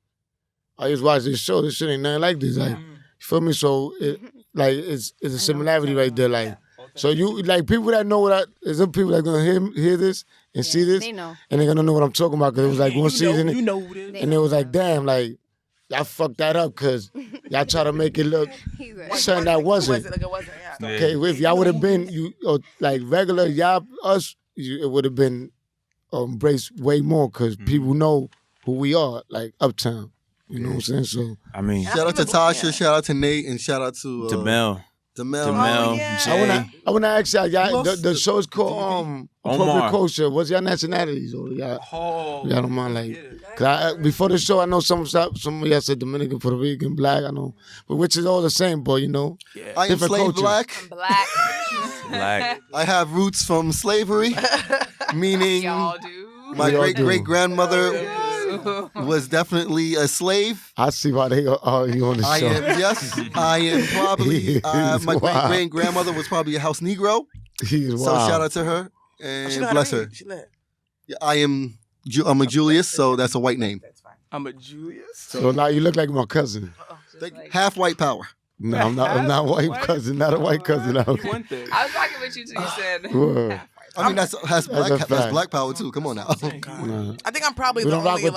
Speaker 1: I just watched this show. This shit ain't nothing like this. Like, you feel me? So, it's a similarity right there. Like, so you like people that know there's some people that gonna hear this and see this,
Speaker 2: they know,
Speaker 1: and they're gonna know what I'm talking about because it was like one season, and it was like, damn, like y'all fucked that up because y'all try to make it look something that wasn't. Okay, if y'all would have been like regular us, it would have been embraced way more because people know who we are, like Uptown. You know what I'm saying? So
Speaker 6: I mean,
Speaker 5: shout out to Tasha, shout out to Nate, and shout out to
Speaker 6: Demel.
Speaker 5: Jay.
Speaker 1: I wanna ask y'all the show's called Appropriate Culture. What's your nationalities? Or y'all don't mind like cause before the show I know some of y'all said Dominican, Puerto Rican, Black, I know. But which is all the same, boy, you know.
Speaker 5: Yeah. I am slave
Speaker 1: cultures.
Speaker 5: Black.
Speaker 3: I'm Black.
Speaker 6: Black.
Speaker 5: I have roots from slavery, meaning
Speaker 3: Y'all do.
Speaker 5: my great-great-grandmother was definitely a slave.
Speaker 1: I see why they are you on the show.
Speaker 5: I am probably my great-great-grandmother was probably a house Negro. So shout out to her and bless her. Yeah, I'm a Julius, so that's a white name.
Speaker 8: I'm a Julius.
Speaker 1: So now you look like my cousin.
Speaker 5: Half white power.
Speaker 1: No, I'm not white cousin. Not a white cousin.
Speaker 3: I was rocking with you till you said.
Speaker 5: I mean that's black power too. Come on now.
Speaker 7: I think I'm probably the only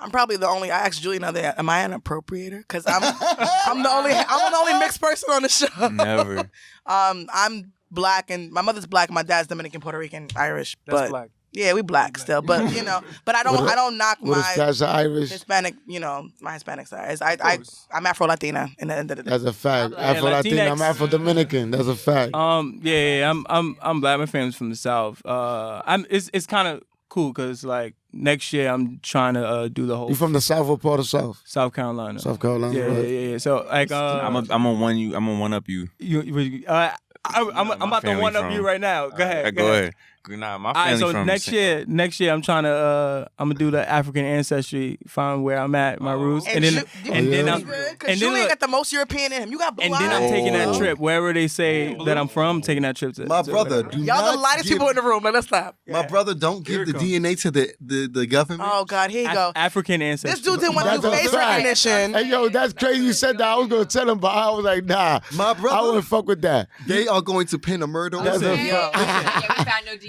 Speaker 7: I'm probably the only. I asked Julian the other day, am I an appropriator? Because I'm the only mixed person on the show.
Speaker 6: Never.
Speaker 7: I'm Black and my mother's Black. My dad's Dominican, Puerto Rican, Irish.
Speaker 8: That's Black.
Speaker 7: Yeah, we Black still, but you know, but I don't knock my
Speaker 1: Irish?
Speaker 7: Hispanic, you know, my Hispanic side. I'm Afro Latina in the end of the day.
Speaker 1: That's a fact. Afro Latina, I'm Afro Dominican. That's a fact.
Speaker 8: I'm Black. My family's from the South. It's kind of cool because like next year I'm trying to do the whole.
Speaker 1: You from the South or part of South?
Speaker 8: South Carolina.
Speaker 1: South Carolina.
Speaker 8: Yeah. So like,
Speaker 6: I'm gonna one up you.
Speaker 8: I'm about to one up you right now. Go ahead.
Speaker 6: Go ahead. Nah, my family
Speaker 8: so
Speaker 6: from
Speaker 8: next year I'm trying to I'm gonna do the African ancestry, find where I'm at, my roots, and then
Speaker 7: Julian got the most European in him. You got blue eyes.
Speaker 8: And then I'm taking that trip wherever they say that I'm from. I'm taking that trip to
Speaker 5: my brother.
Speaker 7: Y'all the lightest people in the room. Let's stop.
Speaker 5: My brother, don't give the DNA to the government.
Speaker 7: Oh God, here you go.
Speaker 8: African ancestry.
Speaker 7: This dude didn't want to do face recognition.
Speaker 1: Hey yo, that's crazy. You said that. I was gonna tell him, but I was like, nah.
Speaker 5: My brother,
Speaker 1: I wouldn't fuck with that.
Speaker 5: They are going to pin a murder on him.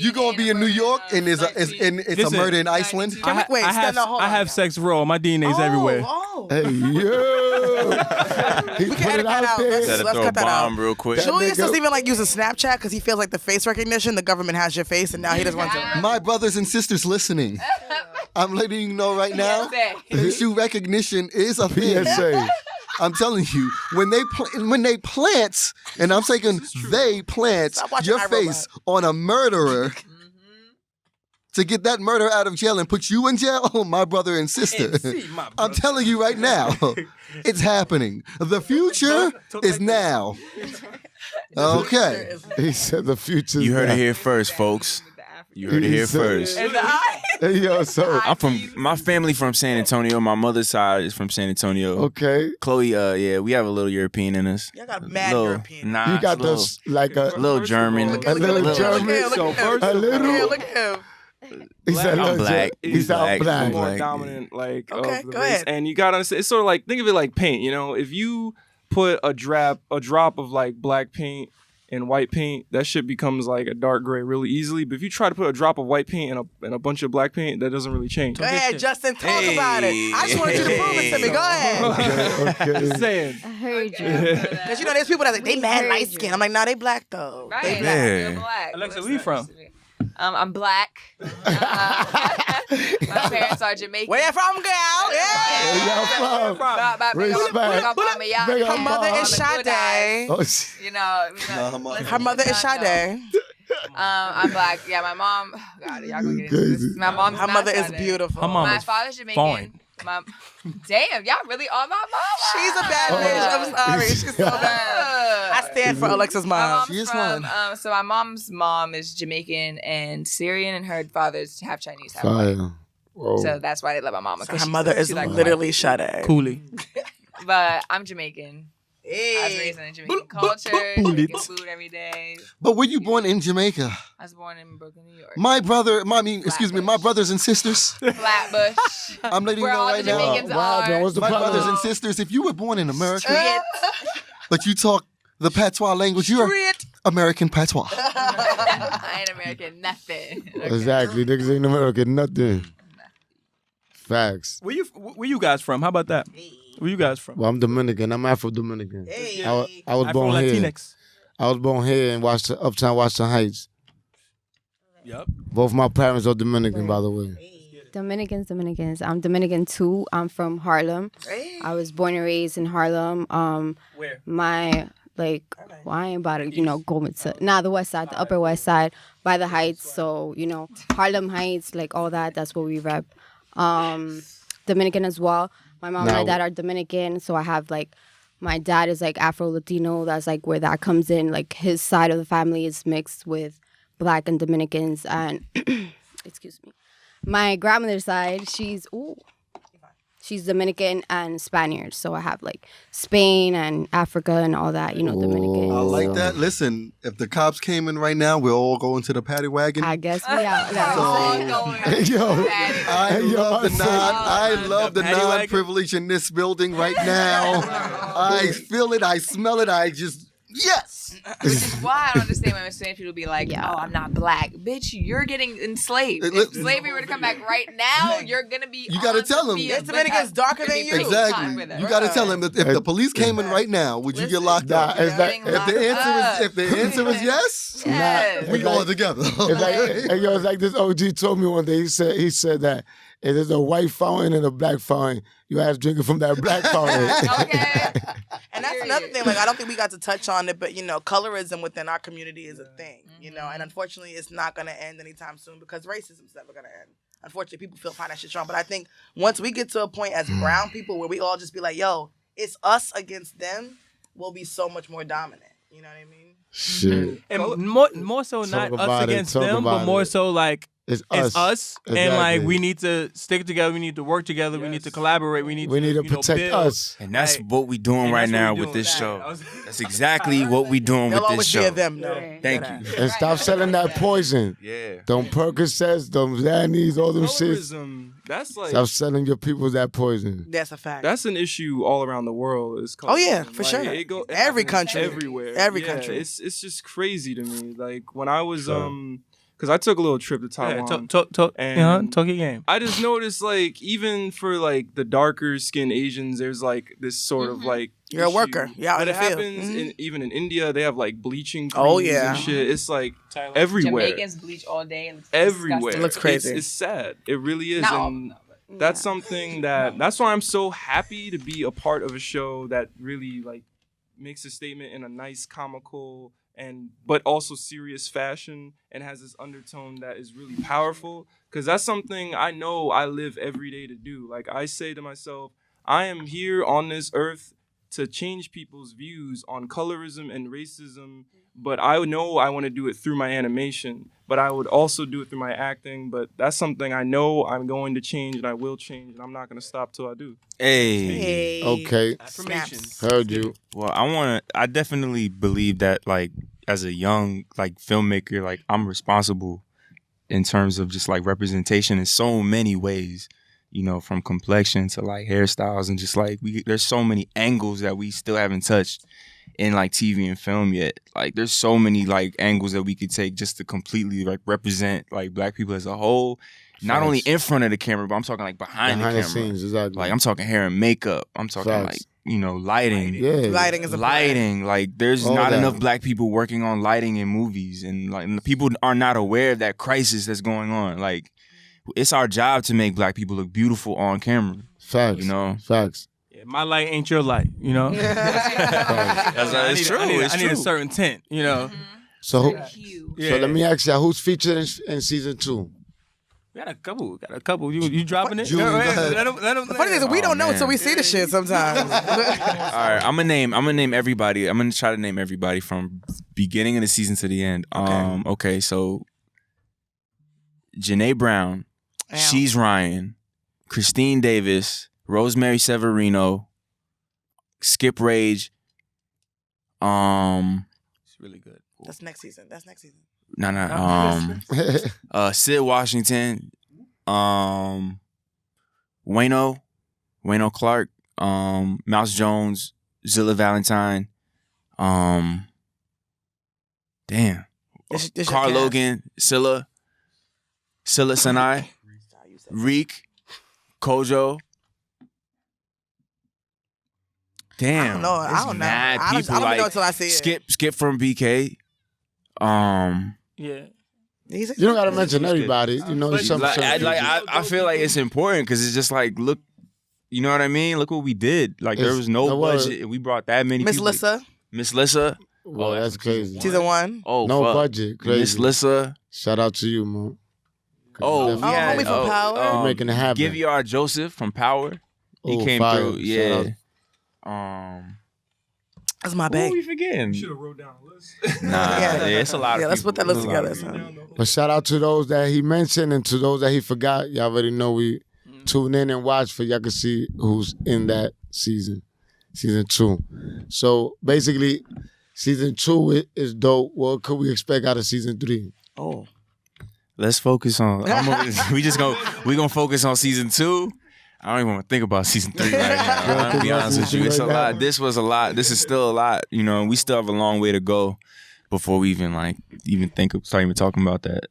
Speaker 3: You
Speaker 5: gonna be in New York and it's a murder in Iceland.
Speaker 8: I have sex raw. My DNA's everywhere.
Speaker 1: Hey yo,
Speaker 7: we can edit that out. Let's cut that out
Speaker 6: real quick.
Speaker 7: Julius doesn't even like using Snapchat because he feels like the face recognition. The government has your face, and now he doesn't want to.
Speaker 5: My brothers and sisters listening, I'm letting you know right now, facial recognition is a thing.
Speaker 1: PSA.
Speaker 5: I'm telling you, when they plant, and I'm saying they plant your face on a murderer, to get that murder out of jail and put you in jail, my brother and sister. I'm telling you right now, it's happening. The future is now. Okay.
Speaker 1: He said the future.
Speaker 6: You heard it here first, folks. You heard it here first.
Speaker 1: Yo, so
Speaker 6: My family from San Antonio. My mother's side is from San Antonio.
Speaker 1: Okay.
Speaker 6: Chloe, yeah, we have a little European in us.
Speaker 7: Y'all got mad
Speaker 6: little,
Speaker 7: European.
Speaker 6: Nah,
Speaker 1: You got
Speaker 6: little,
Speaker 1: those like a
Speaker 6: little German.
Speaker 1: a little German.
Speaker 7: So first,
Speaker 1: a little.
Speaker 7: look at him.
Speaker 1: He said,
Speaker 6: I'm black.
Speaker 1: He's out black.
Speaker 4: more
Speaker 6: Black.
Speaker 4: dominant, like
Speaker 7: Okay,
Speaker 4: of the
Speaker 7: go
Speaker 4: race.
Speaker 7: ahead.
Speaker 4: And you gotta understand, it's sort of like, think of it like paint. You know, if you put a drop of like black paint and white paint, that shit becomes like a dark gray really easily. But if you try to put a drop of white paint and a bunch of black paint, that doesn't really change.
Speaker 7: Go ahead, Justin. Talk about it. I just wanted you to prove it to me. Go ahead.
Speaker 1: Okay.
Speaker 4: Just saying.
Speaker 2: I heard you.
Speaker 7: Because there's people that like, they mad light skin. I'm like, nah, they black though.
Speaker 3: Right.
Speaker 7: They black.
Speaker 6: Yeah.
Speaker 3: You're black.
Speaker 8: Alexa, where you from?
Speaker 3: I'm black. My parents are Jamaican.
Speaker 7: Where you from, girl? Yeah.
Speaker 1: Where y'all from? Respect. Big up,
Speaker 7: Her mother
Speaker 1: Mom.
Speaker 7: is Sade.
Speaker 1: Oh,
Speaker 3: You know,
Speaker 7: Her mother is Sade.
Speaker 3: I'm black. Yeah, my mom. God, y'all gonna get into this. My mom's
Speaker 7: Her
Speaker 3: not
Speaker 7: mother is
Speaker 3: Sade.
Speaker 7: beautiful.
Speaker 8: Her mom
Speaker 3: My
Speaker 8: is
Speaker 3: father's Jamaican.
Speaker 8: fine.
Speaker 3: Damn, y'all really on my mama.
Speaker 7: She's a bad bitch. I'm sorry. She's so bad. I stand for Alexa's
Speaker 3: My
Speaker 7: mom.
Speaker 3: mom's
Speaker 5: She is
Speaker 3: from,
Speaker 5: fine.
Speaker 3: so my mom's mom is Jamaican and Syrian, and her father's half Chinese, half white.
Speaker 1: Fire. Whoa.
Speaker 3: So that's why they love my mama. 'cause
Speaker 7: Her
Speaker 3: she's-
Speaker 7: mother is
Speaker 3: she's like
Speaker 7: literally Sade.
Speaker 8: Coolie.
Speaker 3: But I'm Jamaican. I was
Speaker 7: Hey.
Speaker 3: raised in Jamaican culture, Jamaican food every day.
Speaker 5: But were you born in Jamaica?
Speaker 3: I was born in Brooklyn, New York.
Speaker 5: My brothers and sisters.
Speaker 3: Flatbush.
Speaker 5: I'm letting you
Speaker 3: Where
Speaker 5: know
Speaker 3: all
Speaker 5: right
Speaker 3: the
Speaker 5: now.
Speaker 3: Jamaicans
Speaker 1: Wow,
Speaker 3: are.
Speaker 1: man, what's the
Speaker 5: My
Speaker 1: problem?
Speaker 5: brothers and sisters, if you were born in America,
Speaker 3: Shit.
Speaker 5: but you talk the patois language, you're
Speaker 7: Street.
Speaker 5: American patois.
Speaker 3: I ain't American, nothing.
Speaker 1: Exactly. Niggas ain't American, nothing. Facts.
Speaker 8: Where you guys from? How about that? Where you guys from?
Speaker 1: Well, I'm Dominican. I'm Afro-Dominican.
Speaker 7: Hey.
Speaker 1: I was born here.
Speaker 8: Afro-Latinx.
Speaker 1: I was born here in Uptown Washington Heights.
Speaker 8: Yep.
Speaker 1: Both my parents are Dominican, by the way.
Speaker 2: Dominicans. I'm Dominican too. I'm from Harlem.
Speaker 7: Hey.
Speaker 2: I was born and raised in Harlem.
Speaker 8: Where?
Speaker 2: My well, I ain't about to, go into the west side, the upper west side, by the Heights. So, Harlem Heights, like all that. That's what we rep. Dominican as well. My mom and my dad are Dominican, so I have my dad is Afro Latino. That's where that comes in. His side of the family is mixed with Black and Dominicans, and excuse me, my grandmother's side, she's Dominican and Spaniard. So I have Spain and Africa and all that. Dominican.
Speaker 5: I like
Speaker 2: so
Speaker 5: that. Listen, if the cops came in right now, we'll all go into the paddy wagon.
Speaker 2: I guess we out.
Speaker 1: Yo,
Speaker 5: I love the
Speaker 8: Paddy wagon.
Speaker 5: non-privilege in this building right now. I feel it. I smell it. I just, yes.
Speaker 3: Which is why I don't understand when Spanish people be like,
Speaker 2: Yeah.
Speaker 3: "Oh, I'm not black, bitch. You're getting enslaved. If slavery were to come back right now, you're gonna be.
Speaker 5: You gotta
Speaker 3: on
Speaker 5: tell
Speaker 3: the
Speaker 5: them.
Speaker 3: field.
Speaker 7: This Dominican's darker than you.
Speaker 5: Exactly. You got to tell him that if the police came in right now, would you get locked up?
Speaker 1: it's
Speaker 5: If the answer is yes,
Speaker 3: Yes.
Speaker 5: we all together.
Speaker 1: it's like this OG told me one day. He said that if there's a white fountain and a black fountain, you have to drink it from that black fountain.
Speaker 3: Okay.
Speaker 7: And that's another thing. I don't think we got to touch on it, but colorism within our community is a thing. And unfortunately, it's not going to end anytime soon because racism's never going to end. Unfortunately, people find that shit strong. But I think once we get to a point as brown people where we all just be like, "Yo, it's us against them," we'll be so much more dominant. You know what I mean?
Speaker 1: Shit.
Speaker 8: And more so not
Speaker 1: Talk
Speaker 8: us
Speaker 1: about it,
Speaker 8: against
Speaker 1: talk
Speaker 8: them, but
Speaker 1: about
Speaker 8: more
Speaker 1: it.
Speaker 8: so
Speaker 1: It's
Speaker 8: it's us. And
Speaker 1: Exactly.
Speaker 8: we need to stick together. We need to work together. We need to collaborate. We need to
Speaker 1: protect
Speaker 8: build.
Speaker 1: us.
Speaker 6: And that's
Speaker 8: Right.
Speaker 6: what we doing
Speaker 8: And
Speaker 6: right
Speaker 8: that's what
Speaker 6: now
Speaker 8: we
Speaker 6: with
Speaker 8: doing.
Speaker 6: this
Speaker 8: That-
Speaker 6: show.
Speaker 8: that was-
Speaker 6: That's exactly what we doing
Speaker 7: There'll
Speaker 6: with
Speaker 7: always
Speaker 6: this
Speaker 7: be
Speaker 6: show.
Speaker 7: a them, though.
Speaker 6: Thank you.
Speaker 1: And stop selling that poison.
Speaker 6: Yeah.
Speaker 1: Them Percocets, them Xannies, all them shits.
Speaker 4: Colorism, that's like
Speaker 1: Stop selling your people that poison.
Speaker 7: That's a fact.
Speaker 4: that's an issue all around the world. Is
Speaker 7: Oh, yeah,
Speaker 4: colorism.
Speaker 7: for
Speaker 4: Like,
Speaker 7: sure.
Speaker 4: it
Speaker 7: Every
Speaker 4: happens
Speaker 7: country.
Speaker 4: everywhere,
Speaker 7: Every
Speaker 4: Yeah,
Speaker 7: country.
Speaker 4: It's just crazy to me. Like when I was because I took a little trip to
Speaker 8: Yeah,
Speaker 4: Taiwan.
Speaker 8: talk
Speaker 4: And-
Speaker 8: your game.
Speaker 4: I just noticed even for the darker skinned Asians, there's this sort of
Speaker 7: You're a
Speaker 4: issue.
Speaker 7: worker. You're out
Speaker 4: but
Speaker 7: in
Speaker 4: it
Speaker 7: the field.
Speaker 4: happens
Speaker 7: Mhm.
Speaker 4: even in India. They have bleaching creams
Speaker 7: Oh, yeah.
Speaker 4: and shit. It's everywhere.
Speaker 3: Jamaicans bleach all day. It's
Speaker 4: Everywhere.
Speaker 3: disgusting.
Speaker 7: It looks crazy.
Speaker 4: It's sad. It really is.
Speaker 3: Not all
Speaker 4: And
Speaker 3: of them, but-
Speaker 4: that's something that's why I'm so happy to be a part of a show that really makes a statement in a nice, comical, but also serious fashion, and has this undertone that is really powerful. Because that's something I know I live every day to do. Like, I say to myself, I am here on this earth to change people's views on colorism and racism, but I know I want to do it through my animation, but I would also do it through my acting. But that's something I know I'm going to change, and I will change, and I'm not going to stop till I do.
Speaker 6: Hey.
Speaker 1: Okay.
Speaker 7: Snaps.
Speaker 1: Heard you.
Speaker 6: Well, I definitely believe that, like, as a young, like, filmmaker, like, I'm responsible in terms of just, like, representation in so many ways, you know, from complexion to, like, hairstyles, and just, like, there's so many angles that we still haven't touched in, like, TV and film yet. Like, there's so many, like, angles that we could take just to completely, like, represent, like, Black people as a whole. Not only in front of the camera, but I'm talking, like, behind the camera.
Speaker 1: Scenes, exactly.
Speaker 6: Like, I'm talking hair and makeup. I'm talking, like, you know, lighting.
Speaker 1: Yeah.
Speaker 7: Lighting is a
Speaker 6: lighting. Like, there's
Speaker 1: All
Speaker 6: not
Speaker 1: that.
Speaker 6: enough Black people working on lighting in movies, and, like, and people are not aware of that crisis that's going on. Like, it's our job to make Black people look beautiful on camera.
Speaker 1: Facts.
Speaker 6: You know?
Speaker 1: Facts.
Speaker 8: Yeah, my light ain't your light, you know?
Speaker 6: It's true.
Speaker 8: I need a certain tint, you know?
Speaker 1: So,
Speaker 8: Yeah.
Speaker 1: so let me ask you, who's featured in season 2?
Speaker 8: We got a couple. You dropping it?
Speaker 5: Julie, go ahead.
Speaker 8: Let 'em-
Speaker 7: The funny thing is we don't know until we see the shit sometimes.
Speaker 6: All right, I'm gonna name everybody. I'm gonna try to name everybody from beginning of the season to the end. Okay, so Janae Brown, She's Ryan, Christine Davis, Rosemary Severino, Skip Rage.
Speaker 8: It's really good.
Speaker 7: That's next season.
Speaker 6: Sid Washington, Wayno Clark, Mouse Jones, Zilla Valentine, Carl Logan, Scylla Sinai, Reek, Kojo. Damn,
Speaker 7: I don't know.
Speaker 6: Mad
Speaker 7: I
Speaker 6: people,
Speaker 7: don't
Speaker 6: like
Speaker 7: know until I see it.
Speaker 6: Skip from BK.
Speaker 8: Yeah.
Speaker 1: You don't gotta mention everybody. You know,
Speaker 6: I feel like it's important because it's just like, look, you know what I mean? Look what we did. Like, there was no budget, and we brought that many people. Miss Lissa.
Speaker 1: Oh, that's crazy.
Speaker 7: Season 1.
Speaker 6: Oh,
Speaker 1: no
Speaker 6: fuck.
Speaker 1: budget. Crazy.
Speaker 6: Miss Lissa.
Speaker 1: Shout out to you, man.
Speaker 7: Homie from Power.
Speaker 1: You're making it happen.
Speaker 6: Give your Joseph from Power. He came
Speaker 1: fire.
Speaker 6: through. Yeah.
Speaker 7: That's my
Speaker 6: Who
Speaker 7: bag.
Speaker 6: we forgetting?
Speaker 4: You should have wrote down a list.
Speaker 6: Nah, it's a lot of people.
Speaker 7: Let's put that list
Speaker 6: It's a lot
Speaker 7: together.
Speaker 6: of people.
Speaker 1: But shout out to those that he mentioned and to those that he forgot. Y'all already know we tune in and watch for y'all can see who's in that season 2. So basically, season 2 is dope. What could we expect out of season 3?
Speaker 7: Oh.
Speaker 6: Let's focus on. We gonna focus on season 2. I don't even want to think about season 3 right now. I'm gonna be honest with you. It's a lot. This was a lot. This is still a lot. You know, we still have a long way to go before we even start even talking about that.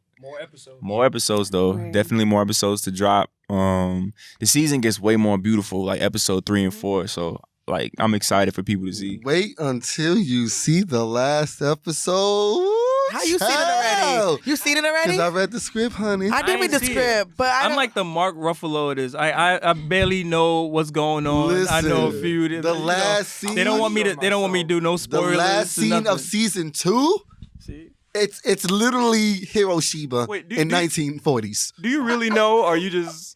Speaker 6: More episodes though. Right. Definitely more episodes to drop. The season gets way more beautiful, like episode 3 and 4. So, like, I'm excited for people to see.
Speaker 5: Wait until you see the last episode.
Speaker 7: How you seen it already? You seen it already?
Speaker 5: Because I read the script, honey.
Speaker 7: I did read the script, but
Speaker 8: I'm like the Mark Ruffalo it is. I barely know what's going on.
Speaker 5: Listen,
Speaker 8: I know a few.
Speaker 5: The last scene.
Speaker 8: They don't want me to do no spoilers.
Speaker 5: The last scene of season 2. See? It's literally Hiroshima in 1940s.
Speaker 4: Do you really know, or you just?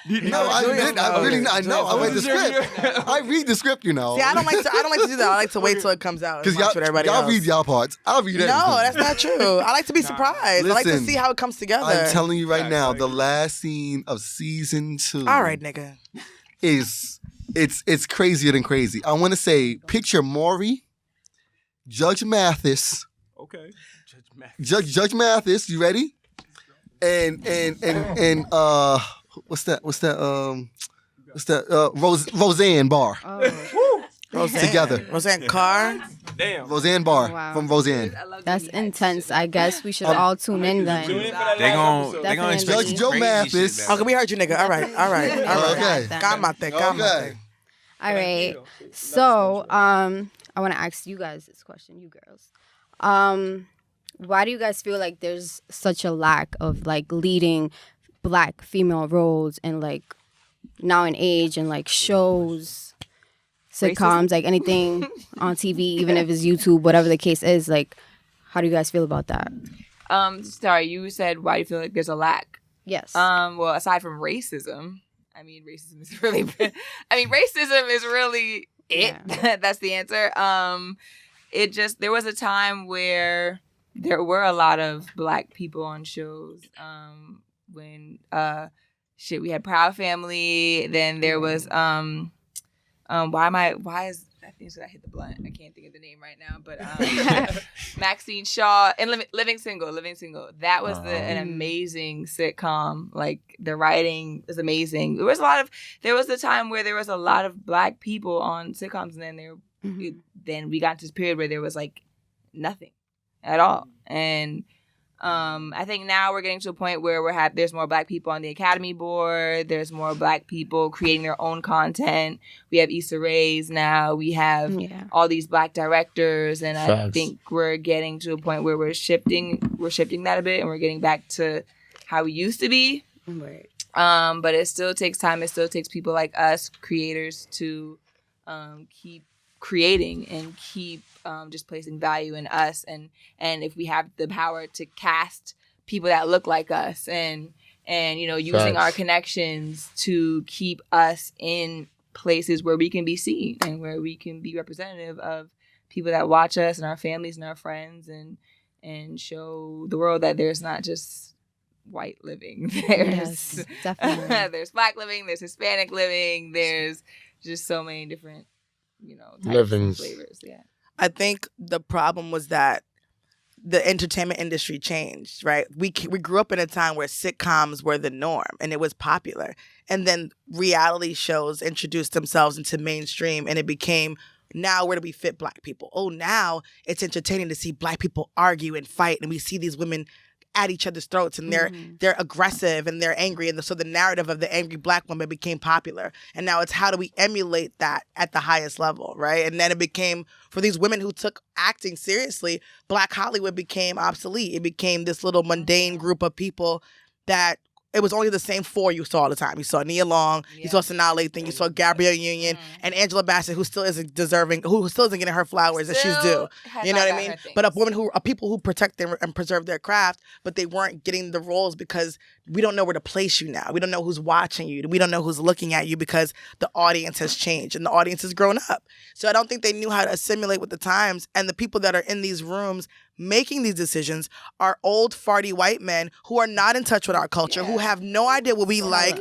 Speaker 5: No, I know. I read the script. I read the script, you know.
Speaker 7: See, I don't like to do that. I like to wait till it comes out.
Speaker 5: Because y'all read y'all parts. I'll read everything.
Speaker 7: No, that's not true. I like to be surprised.
Speaker 5: Listen,
Speaker 7: I like to see how it comes together.
Speaker 5: I'm telling you right now, the last scene of season 2.
Speaker 7: All right, nigga.
Speaker 5: It's crazier than crazy. I want to say, picture Maury, Judge Mathis.
Speaker 4: Okay.
Speaker 5: Judge Mathis, you ready? And what's that? Roseanne Barr.
Speaker 2: Oh.
Speaker 7: Roseanne.
Speaker 5: Together.
Speaker 7: Roseanne Carr.
Speaker 4: Damn.
Speaker 5: Roseanne Barr from Roseanne.
Speaker 2: That's intense. I guess we should all tune in then.
Speaker 6: They gonna expect
Speaker 5: Judge Joe Mathis.
Speaker 7: Okay, we heard you, nigga. All right.
Speaker 5: Okay.
Speaker 7: Calmate.
Speaker 2: All right. So, I want to ask you guys this question, you girls. Why do you guys feel like there's such a lack of like leading Black female roles in like now in age and like shows, sitcoms, like anything on TV, even if it's YouTube, whatever the case is? Like, How do you guys feel about that?
Speaker 3: Sorry, you said why do you feel like there's a lack?
Speaker 2: Yes.
Speaker 3: Well, aside from racism, racism is really racism is really it. Yeah. That's the answer. There was a time where there were a lot of Black people on shows. When we had Proud Family, then there was I think I hit the blunt. I can't think of the name right now, but Maxine Shaw and Living Single. That was an amazing sitcom. Like the writing is amazing. There was a time where there was a lot of Black people on sitcoms, and then then we got to this period where there was like nothing at all. And I think now we're getting to a point where there's more Black people on the Academy board. There's more Black people creating their own content. We have Issa Rae's now. We have all these Black directors, and Facts. I think we're getting to a point where we're shifting that a bit, and we're getting back to how we used to be. Right. But it still takes time. It still takes people like us, creators, to keep creating and keep just placing value in us, and if we have the power to cast people that look like us, and using our connections to keep us in places where we can be seen and where we can be representative of people that watch us and our families and our friends, and show the world that there's not just white living. There's definitely there's Black living, there's Hispanic living, there's just so many different types of flavors. Yeah.
Speaker 7: I think the problem was that the entertainment industry changed, right? We grew up in a time where sitcoms were the norm and it was popular. And then reality shows introduced themselves into mainstream, and it became, now where do we fit Black people? Oh, now it's entertaining to see Black people argue and fight, and we see these women at each other's throats, and they're aggressive and they're angry, and so the narrative of the angry Black woman became popular. And now it's how do we emulate that at the highest level, right? And then it became, for these women who took acting seriously, Black Hollywood became obsolete. It became this little mundane group of people that it was only the same four you saw all the time. You saw Nia Long, you saw Sanaa Lathan, you saw Gabrielle Union, and Angela Bassett, who still isn't getting her flowers that she's due. You know what I mean? But people who protect and preserve their craft, but they weren't getting the roles because we don't know where to place you now. We don't know who's watching you. We don't know who's looking at you because the audience has changed and the audience has grown up. So I don't think they knew how to assimilate with the times, and the people that are in these rooms making these decisions are old farty white men who are not in touch with our culture, who have no idea what we like.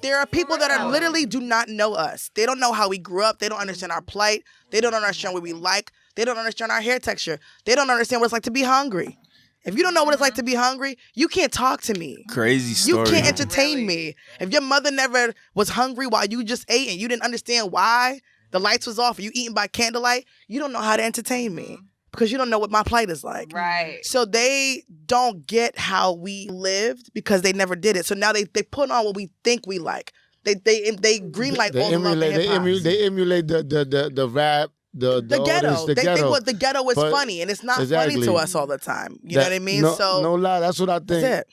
Speaker 7: There are people that are literally do not know us. They don't know how we grew up. They don't understand our plight. They don't understand what we like. They don't understand our hair texture. They don't understand what it's like to be hungry. If you don't know what it's like to be hungry, you can't talk to me.
Speaker 6: Crazy story.
Speaker 7: You can't entertain me. If your mother never was hungry while you just ate and you didn't understand why the lights was off or you eating by candlelight, you don't know how to entertain me. Because you don't know what my plight is like.
Speaker 3: Right.
Speaker 7: So they don't get how we lived because they never did it. So now they put on what we think we like. They greenlight all the love and hip-hop.
Speaker 1: They emulate the rap, the
Speaker 7: ghetto. They think what the ghetto is funny, and it's not funny to us all the time. You know what I mean?
Speaker 1: No lie, that's what I think.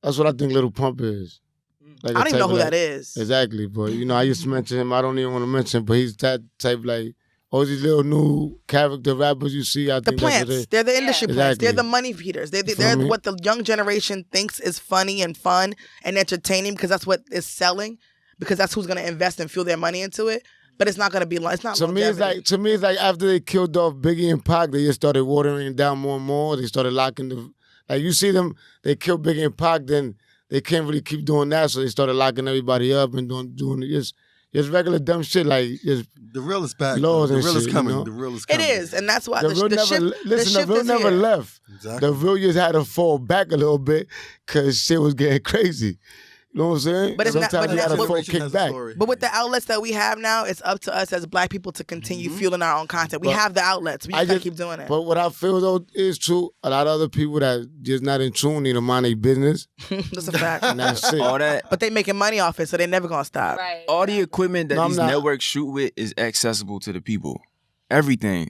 Speaker 1: That's what I think Little Pump is.
Speaker 7: Like I don't even know who that is.
Speaker 1: Exactly, but I used to mention him. I don't even want to mention him, but he's that type like. All these little new character rappers you see, I think
Speaker 7: plants. They're the industry plants. They're the money feeders. They're what the young generation thinks is funny and fun and entertaining because that's what is selling. Because that's who's going to invest and fuel their money into it. But it's not going to be. It's not. To me, it's
Speaker 1: like after they killed off Biggie and Pac, they just started watering it down more and more. They started locking you see them. They killed Biggie and Pac, then they can't really keep doing that, so they started locking everybody up and doing it. It's regular dumb shit like
Speaker 5: the real is back. The real is coming. The real is coming.
Speaker 7: It is, and that's why
Speaker 1: the real never left. Exactly. The real just had to fall back a little bit because shit was getting crazy. You know what I'm saying?
Speaker 7: But
Speaker 1: sometimes you got to kick back.
Speaker 7: But with the outlets that we have now, it's up to us as Black people to continue fueling our own content. We have the outlets. We just got to keep doing it.
Speaker 1: But what I feel though is true. A lot of other people that just not in tune need to mind their business.
Speaker 7: That's a fact.
Speaker 1: And that's it.
Speaker 6: All that.
Speaker 7: But they making money off it, so they never gonna stop.
Speaker 3: Right.
Speaker 6: All the equipment that these networks shoot with is accessible to the people. Everything.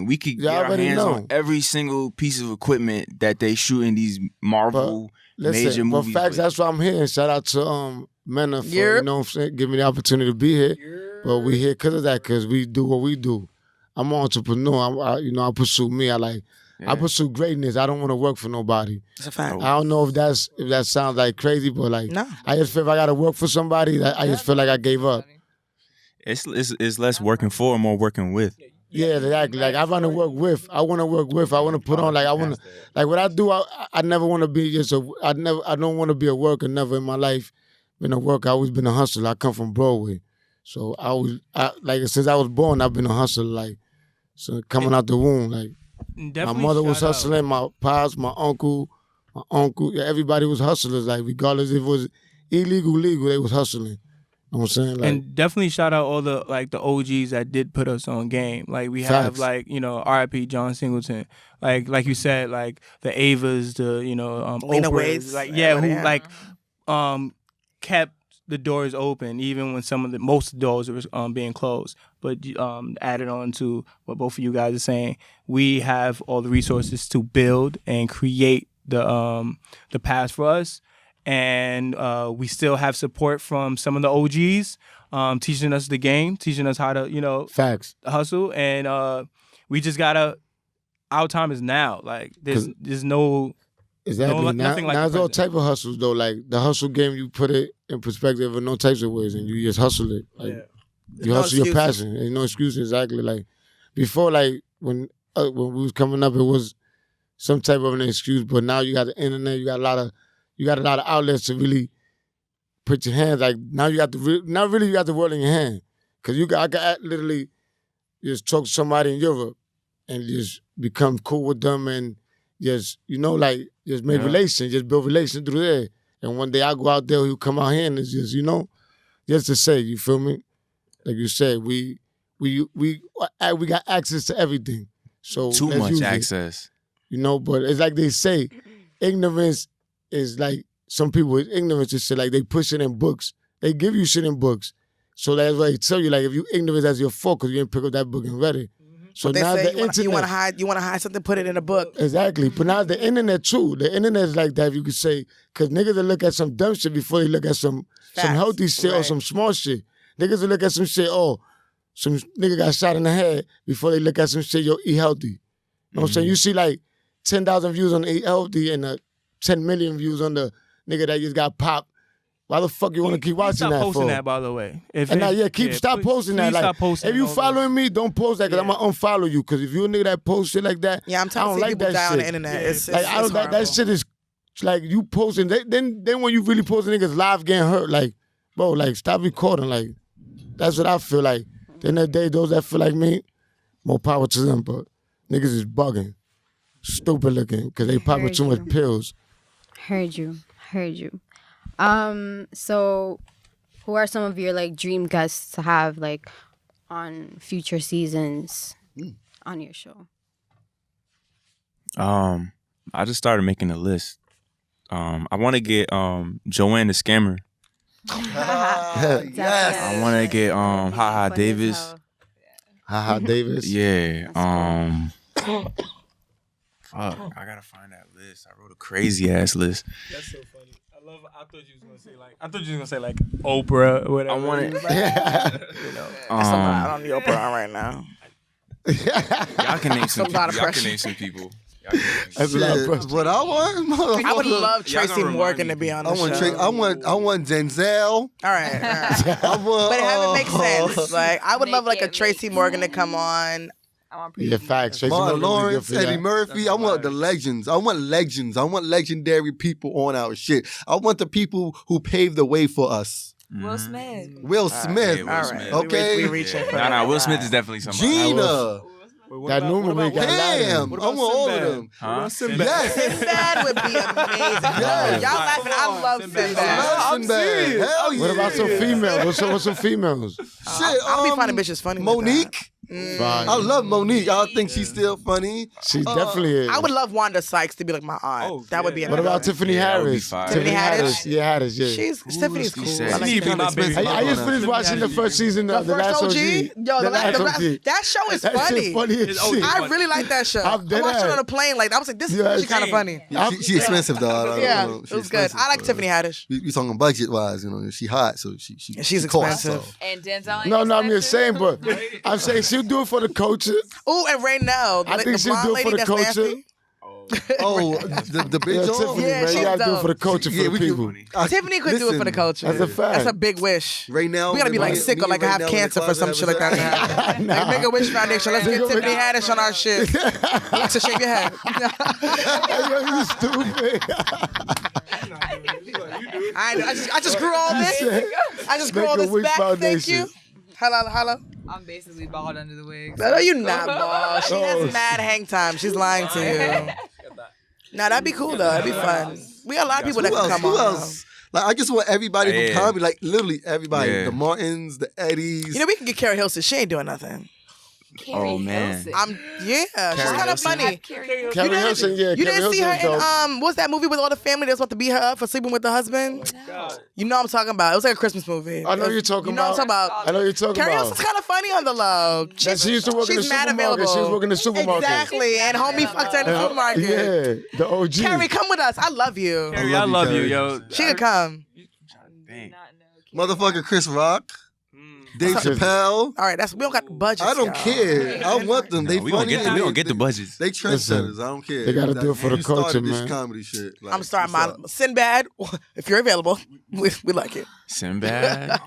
Speaker 6: We could get our hands on every single piece of equipment that they shoot in these Marvel major movies.
Speaker 1: But facts, that's why I'm here. And shout out to Mena for giving me the opportunity to be here. But we here because of that, because we do what we do. I'm an entrepreneur. I pursue me. I I pursue greatness. I don't want to work for nobody.
Speaker 7: It's a fact.
Speaker 1: I don't know if that sounds like crazy, but like
Speaker 7: No.
Speaker 1: I just feel if I gotta work for somebody, I just feel like I gave up.
Speaker 6: It's less working for and more working with.
Speaker 1: Yeah, exactly. Like I want to work with. I want to work with. I want to put on. Like I want to. Like what I do. I never want to be just a. I don't want to be a worker. Never in my life been a worker. I always been a hustler. I come from Broadway, so like since I was born, I've been a hustler. Like so coming out the womb. Like my mother was hustling. My pops, my uncle, yeah, everybody was hustlers. Like regardless if it was illegal, legal, they was hustling. You know what I'm saying? Like,
Speaker 8: and definitely shout out all the OGs that did put us on game. Like we have
Speaker 1: facts.
Speaker 8: like, R.I.P. John Singleton. Like you said, like the Avas, the
Speaker 7: Lena
Speaker 8: Oprahs,
Speaker 7: Waithe,
Speaker 8: who kept the doors open even when most of the doors were being closed. But added on to what both of you guys are saying, we have all the resources to build and create the path for us. And we still have support from some of the OGs teaching us the game, teaching us how to,
Speaker 1: facts.
Speaker 8: hustle. And we just gotta. Our time is now. Like there's no.
Speaker 1: Exactly.
Speaker 8: No,
Speaker 1: now
Speaker 8: nothing like
Speaker 1: there's
Speaker 8: the
Speaker 1: all
Speaker 8: present.
Speaker 1: type of hustles though. Like the hustle game, you put it in perspective in no types of ways, and you just hustle it. Like you hustle your passion. There's no excuse. Exactly. Like before, like when we was coming up, it was some type of an excuse. But now you got the internet. You got a lot of outlets to really put your hands. Like now you got you got the world in your hand. Cause I can literally just talk to somebody in Europe and just become cool with them and just just make relations, just build relations through there. And one day I go out there, he'll come out here and it's just just to say, you feel me? Like you said, we got access to everything. So
Speaker 6: Too
Speaker 1: let's
Speaker 6: much
Speaker 1: use it.
Speaker 6: access.
Speaker 1: But it's like they say, ignorance is like some people with ignorance is shit. Like they push it in books. They give you shit in books. So that's why they tell you, like, if you ignorant, that's your fault because you didn't pick up that book and read it. So
Speaker 7: They
Speaker 1: now
Speaker 7: say
Speaker 1: the internet.
Speaker 7: you want to hide something, put it in a book.
Speaker 1: Exactly. But now the internet too. The internet is like that, you could say, because niggas will look at some dumb shit before they look at some healthy shit or some small shit. Niggas will look at some shit, some nigga got shot in the head before they look at some shit, eat healthy. You know what I'm saying? You see like 10,000 views on Eat Healthy and 10 million views on the nigga that just got popped. Why the fuck you want to keep watching that for?
Speaker 8: Stop posting that, by the way.
Speaker 1: Stop posting that. Like,
Speaker 8: stop posting
Speaker 1: if you
Speaker 8: all
Speaker 1: following me, don't post that because I'm gonna unfollow you. Because if you a nigga that post shit like that,
Speaker 7: Yeah, I'm
Speaker 1: I
Speaker 7: tired
Speaker 1: don't
Speaker 7: of seeing
Speaker 1: like
Speaker 7: people
Speaker 1: that
Speaker 7: die
Speaker 1: shit.
Speaker 7: on the internet. It's
Speaker 1: Like I don't like that shit is like you posting. Then when you really posting niggas live getting hurt, like bro, like stop recording. Like that's what I feel like. At the end of the day, those that feel like me, more power to them. But niggas is bugging, stupid looking because they popping too much pills.
Speaker 2: Heard you. So who are some of your like dream guests to have like on future seasons on your show?
Speaker 6: I just started making a list. I want to get Joanne the Scammer.
Speaker 5: Yes.
Speaker 6: I want to get Ha Davis.
Speaker 1: Ha Davis.
Speaker 6: Yeah. Fuck, I gotta find that list. I wrote a crazy ass list.
Speaker 8: That's so funny. I thought you was gonna say like Oprah or whatever.
Speaker 6: I want it.
Speaker 7: I don't need Oprah on right now.
Speaker 6: Y'all can name some
Speaker 7: That's a lot
Speaker 6: people.
Speaker 7: of
Speaker 6: Y'all
Speaker 7: pressure.
Speaker 6: can name some people.
Speaker 1: That's a lot of pressure.
Speaker 5: What I want, motherfucker.
Speaker 7: I would love
Speaker 6: Y'all
Speaker 7: Tracy
Speaker 6: gonna
Speaker 7: Morgan
Speaker 6: remind
Speaker 7: to be
Speaker 6: me.
Speaker 7: on the
Speaker 5: I want
Speaker 7: show.
Speaker 5: I want Denzel.
Speaker 7: All right.
Speaker 5: I want,
Speaker 7: But have it make sense. Like I would love like a
Speaker 3: Make it
Speaker 7: Tracy
Speaker 3: make
Speaker 7: Morgan to come on.
Speaker 3: I want
Speaker 1: Yeah, facts. Tracy
Speaker 5: Martin
Speaker 1: Morgan would be good
Speaker 5: Lawrence,
Speaker 1: for
Speaker 5: Eddie
Speaker 1: y'all.
Speaker 5: Murphy. I want the legends. I want legends. I want legendary people on our shit. I want the people who paved the way for us.
Speaker 3: Will Smith.
Speaker 5: Will Smith.
Speaker 6: Yeah, Will
Speaker 7: All
Speaker 6: Smith.
Speaker 7: right.
Speaker 5: Okay.
Speaker 7: We reaching for
Speaker 6: Nah,
Speaker 7: that.
Speaker 6: Will Smith is definitely somebody.
Speaker 5: Gina.
Speaker 1: That new movie got a lot of
Speaker 5: Damn.
Speaker 1: them.
Speaker 5: I want all of them.
Speaker 6: Huh?
Speaker 5: Yes.
Speaker 7: Sinbad would be amazing.
Speaker 5: Yes.
Speaker 7: Y'all laughing. I love Sinbad.
Speaker 5: I love Sinbad. Hell yeah.
Speaker 1: What about some females? What's some females?
Speaker 5: Shit,
Speaker 7: I'll be finding bitches funny. with
Speaker 5: Monique.
Speaker 1: Fine.
Speaker 5: I love Monique. I think she's still funny.
Speaker 1: She definitely is.
Speaker 7: that. I would love Wanda Sykes to be like my aunt.
Speaker 8: Oh,
Speaker 7: that would be
Speaker 8: yeah.
Speaker 1: What
Speaker 7: amazing.
Speaker 1: about Tiffany
Speaker 6: Yeah, that would be
Speaker 1: Harris?
Speaker 6: fire.
Speaker 7: Tiffany Haddish?
Speaker 1: Yeah, Haddish. Yeah.
Speaker 7: She's Tiffany's cool.
Speaker 6: said?
Speaker 7: I like
Speaker 6: She
Speaker 7: Tiffany.
Speaker 8: my baby.
Speaker 1: I just finished watching the first season of
Speaker 7: The
Speaker 1: the last
Speaker 7: first
Speaker 1: OG.
Speaker 7: OG? Yo, the last
Speaker 1: OG.
Speaker 7: that show is
Speaker 1: That
Speaker 7: funny.
Speaker 1: shit funny as
Speaker 8: It's OG.
Speaker 1: shit.
Speaker 7: I really like that show. I
Speaker 1: I'm dead
Speaker 7: watched it
Speaker 1: ass.
Speaker 7: on a plane. Like I was like, this is
Speaker 1: Yeah,
Speaker 7: actually kind of funny.
Speaker 5: She expensive though. I don't
Speaker 7: Yeah,
Speaker 5: know.
Speaker 7: it
Speaker 5: She
Speaker 7: was good.
Speaker 5: expensive,
Speaker 7: I like
Speaker 5: but
Speaker 7: Tiffany Haddish.
Speaker 5: We talking budget wise, she hot, so she
Speaker 7: She's
Speaker 5: costs,
Speaker 7: expensive.
Speaker 5: so.
Speaker 3: And Denzel. ain't
Speaker 1: No, I'm just
Speaker 3: expensive.
Speaker 1: saying, but I'm saying she she'll do it for the culture.
Speaker 7: Ooh, and Raynell,
Speaker 1: I think
Speaker 7: the
Speaker 1: she'll
Speaker 7: blonde
Speaker 1: do it for
Speaker 7: lady
Speaker 1: the
Speaker 7: that's
Speaker 1: culture.
Speaker 7: nasty.
Speaker 5: Oh, the big
Speaker 1: Yeah,
Speaker 5: John?
Speaker 1: Tiffany,
Speaker 7: Yeah,
Speaker 1: man,
Speaker 7: she
Speaker 1: you gotta do it
Speaker 7: dope.
Speaker 1: for the culture, for the
Speaker 5: we
Speaker 1: people.
Speaker 7: Tiffany could do it for the culture.
Speaker 1: That's a fact.
Speaker 7: That's a big wish.
Speaker 5: Right now,
Speaker 7: We gotta be like
Speaker 5: me
Speaker 7: sick or
Speaker 5: and
Speaker 7: like
Speaker 5: Ray
Speaker 7: have
Speaker 5: Now in the
Speaker 7: cancer for some
Speaker 5: closet
Speaker 7: shit like that.
Speaker 5: having
Speaker 7: Like, make a wish foundation. Let's get
Speaker 1: Nigga,
Speaker 7: Tiffany Haddish on our shit. Alexa, shake your head.
Speaker 1: Hey, yo, you stupid.
Speaker 7: I just grew all this. I just grew all
Speaker 1: Make a
Speaker 7: this
Speaker 1: wish
Speaker 7: back. Thank
Speaker 1: foundation.
Speaker 7: you. Hello.
Speaker 3: I'm basically bald under the wig.
Speaker 7: No, you not, ball. She
Speaker 1: Oh.
Speaker 7: has mad hang time. She's lying to you. Nah, that'd be cool though. That'd be fun. We got a lot of people that can come
Speaker 5: Who
Speaker 7: on.
Speaker 5: else? Like, I just want everybody
Speaker 6: Yeah.
Speaker 5: from comedy, like literally everybody.
Speaker 6: Yeah.
Speaker 5: The Martins, the Eddies.
Speaker 7: You know, we can get Carrie Hilson. She ain't doing nothing.
Speaker 6: Oh, man.
Speaker 7: She's kind of
Speaker 6: Hilson.
Speaker 7: funny.
Speaker 1: Carrie
Speaker 7: didn't-
Speaker 1: Hilson, yeah.
Speaker 7: You
Speaker 1: Carrie
Speaker 7: didn't see her
Speaker 1: Hilson's dope.
Speaker 7: in what's that movie with all the family that's about to beat her up for sleeping with the husband? You know what I'm talking about. It was like a Christmas movie.
Speaker 1: I know you're talking
Speaker 7: You know what I'm
Speaker 1: about.
Speaker 7: talking about.
Speaker 1: I know you're talking
Speaker 7: Carrie
Speaker 1: about.
Speaker 7: Hilson's kind of funny on the low.
Speaker 1: That she used to work in the
Speaker 7: She's mad
Speaker 1: supermarket.
Speaker 7: available.
Speaker 1: She was working in the supermarket.
Speaker 7: Exactly, and homie fucked her in the supermarket.
Speaker 1: Yeah, the OG.
Speaker 7: Carrie, come with us. I love you.
Speaker 8: Carrie, I love you,
Speaker 5: Carrie.
Speaker 8: yo.
Speaker 7: She could come.
Speaker 6: Dang.
Speaker 5: Motherfucker Chris Rock, Dave
Speaker 1: What's up?
Speaker 5: Chappelle.
Speaker 7: All right, we don't got budgets.
Speaker 5: I don't
Speaker 7: y'all.
Speaker 5: care. I want them. They
Speaker 6: We gonna
Speaker 5: funny.
Speaker 6: get the,
Speaker 5: and
Speaker 6: we
Speaker 5: they-
Speaker 6: gonna get the budgets.
Speaker 5: They trendsetters. I don't care.
Speaker 1: They gotta do it for the
Speaker 5: You started
Speaker 1: culture,
Speaker 5: this
Speaker 1: man.
Speaker 5: comedy shit. Like,
Speaker 7: I'm starting
Speaker 5: what's
Speaker 7: my
Speaker 5: up?
Speaker 7: Sinbad. If you're available, we like it.
Speaker 6: Sinbad.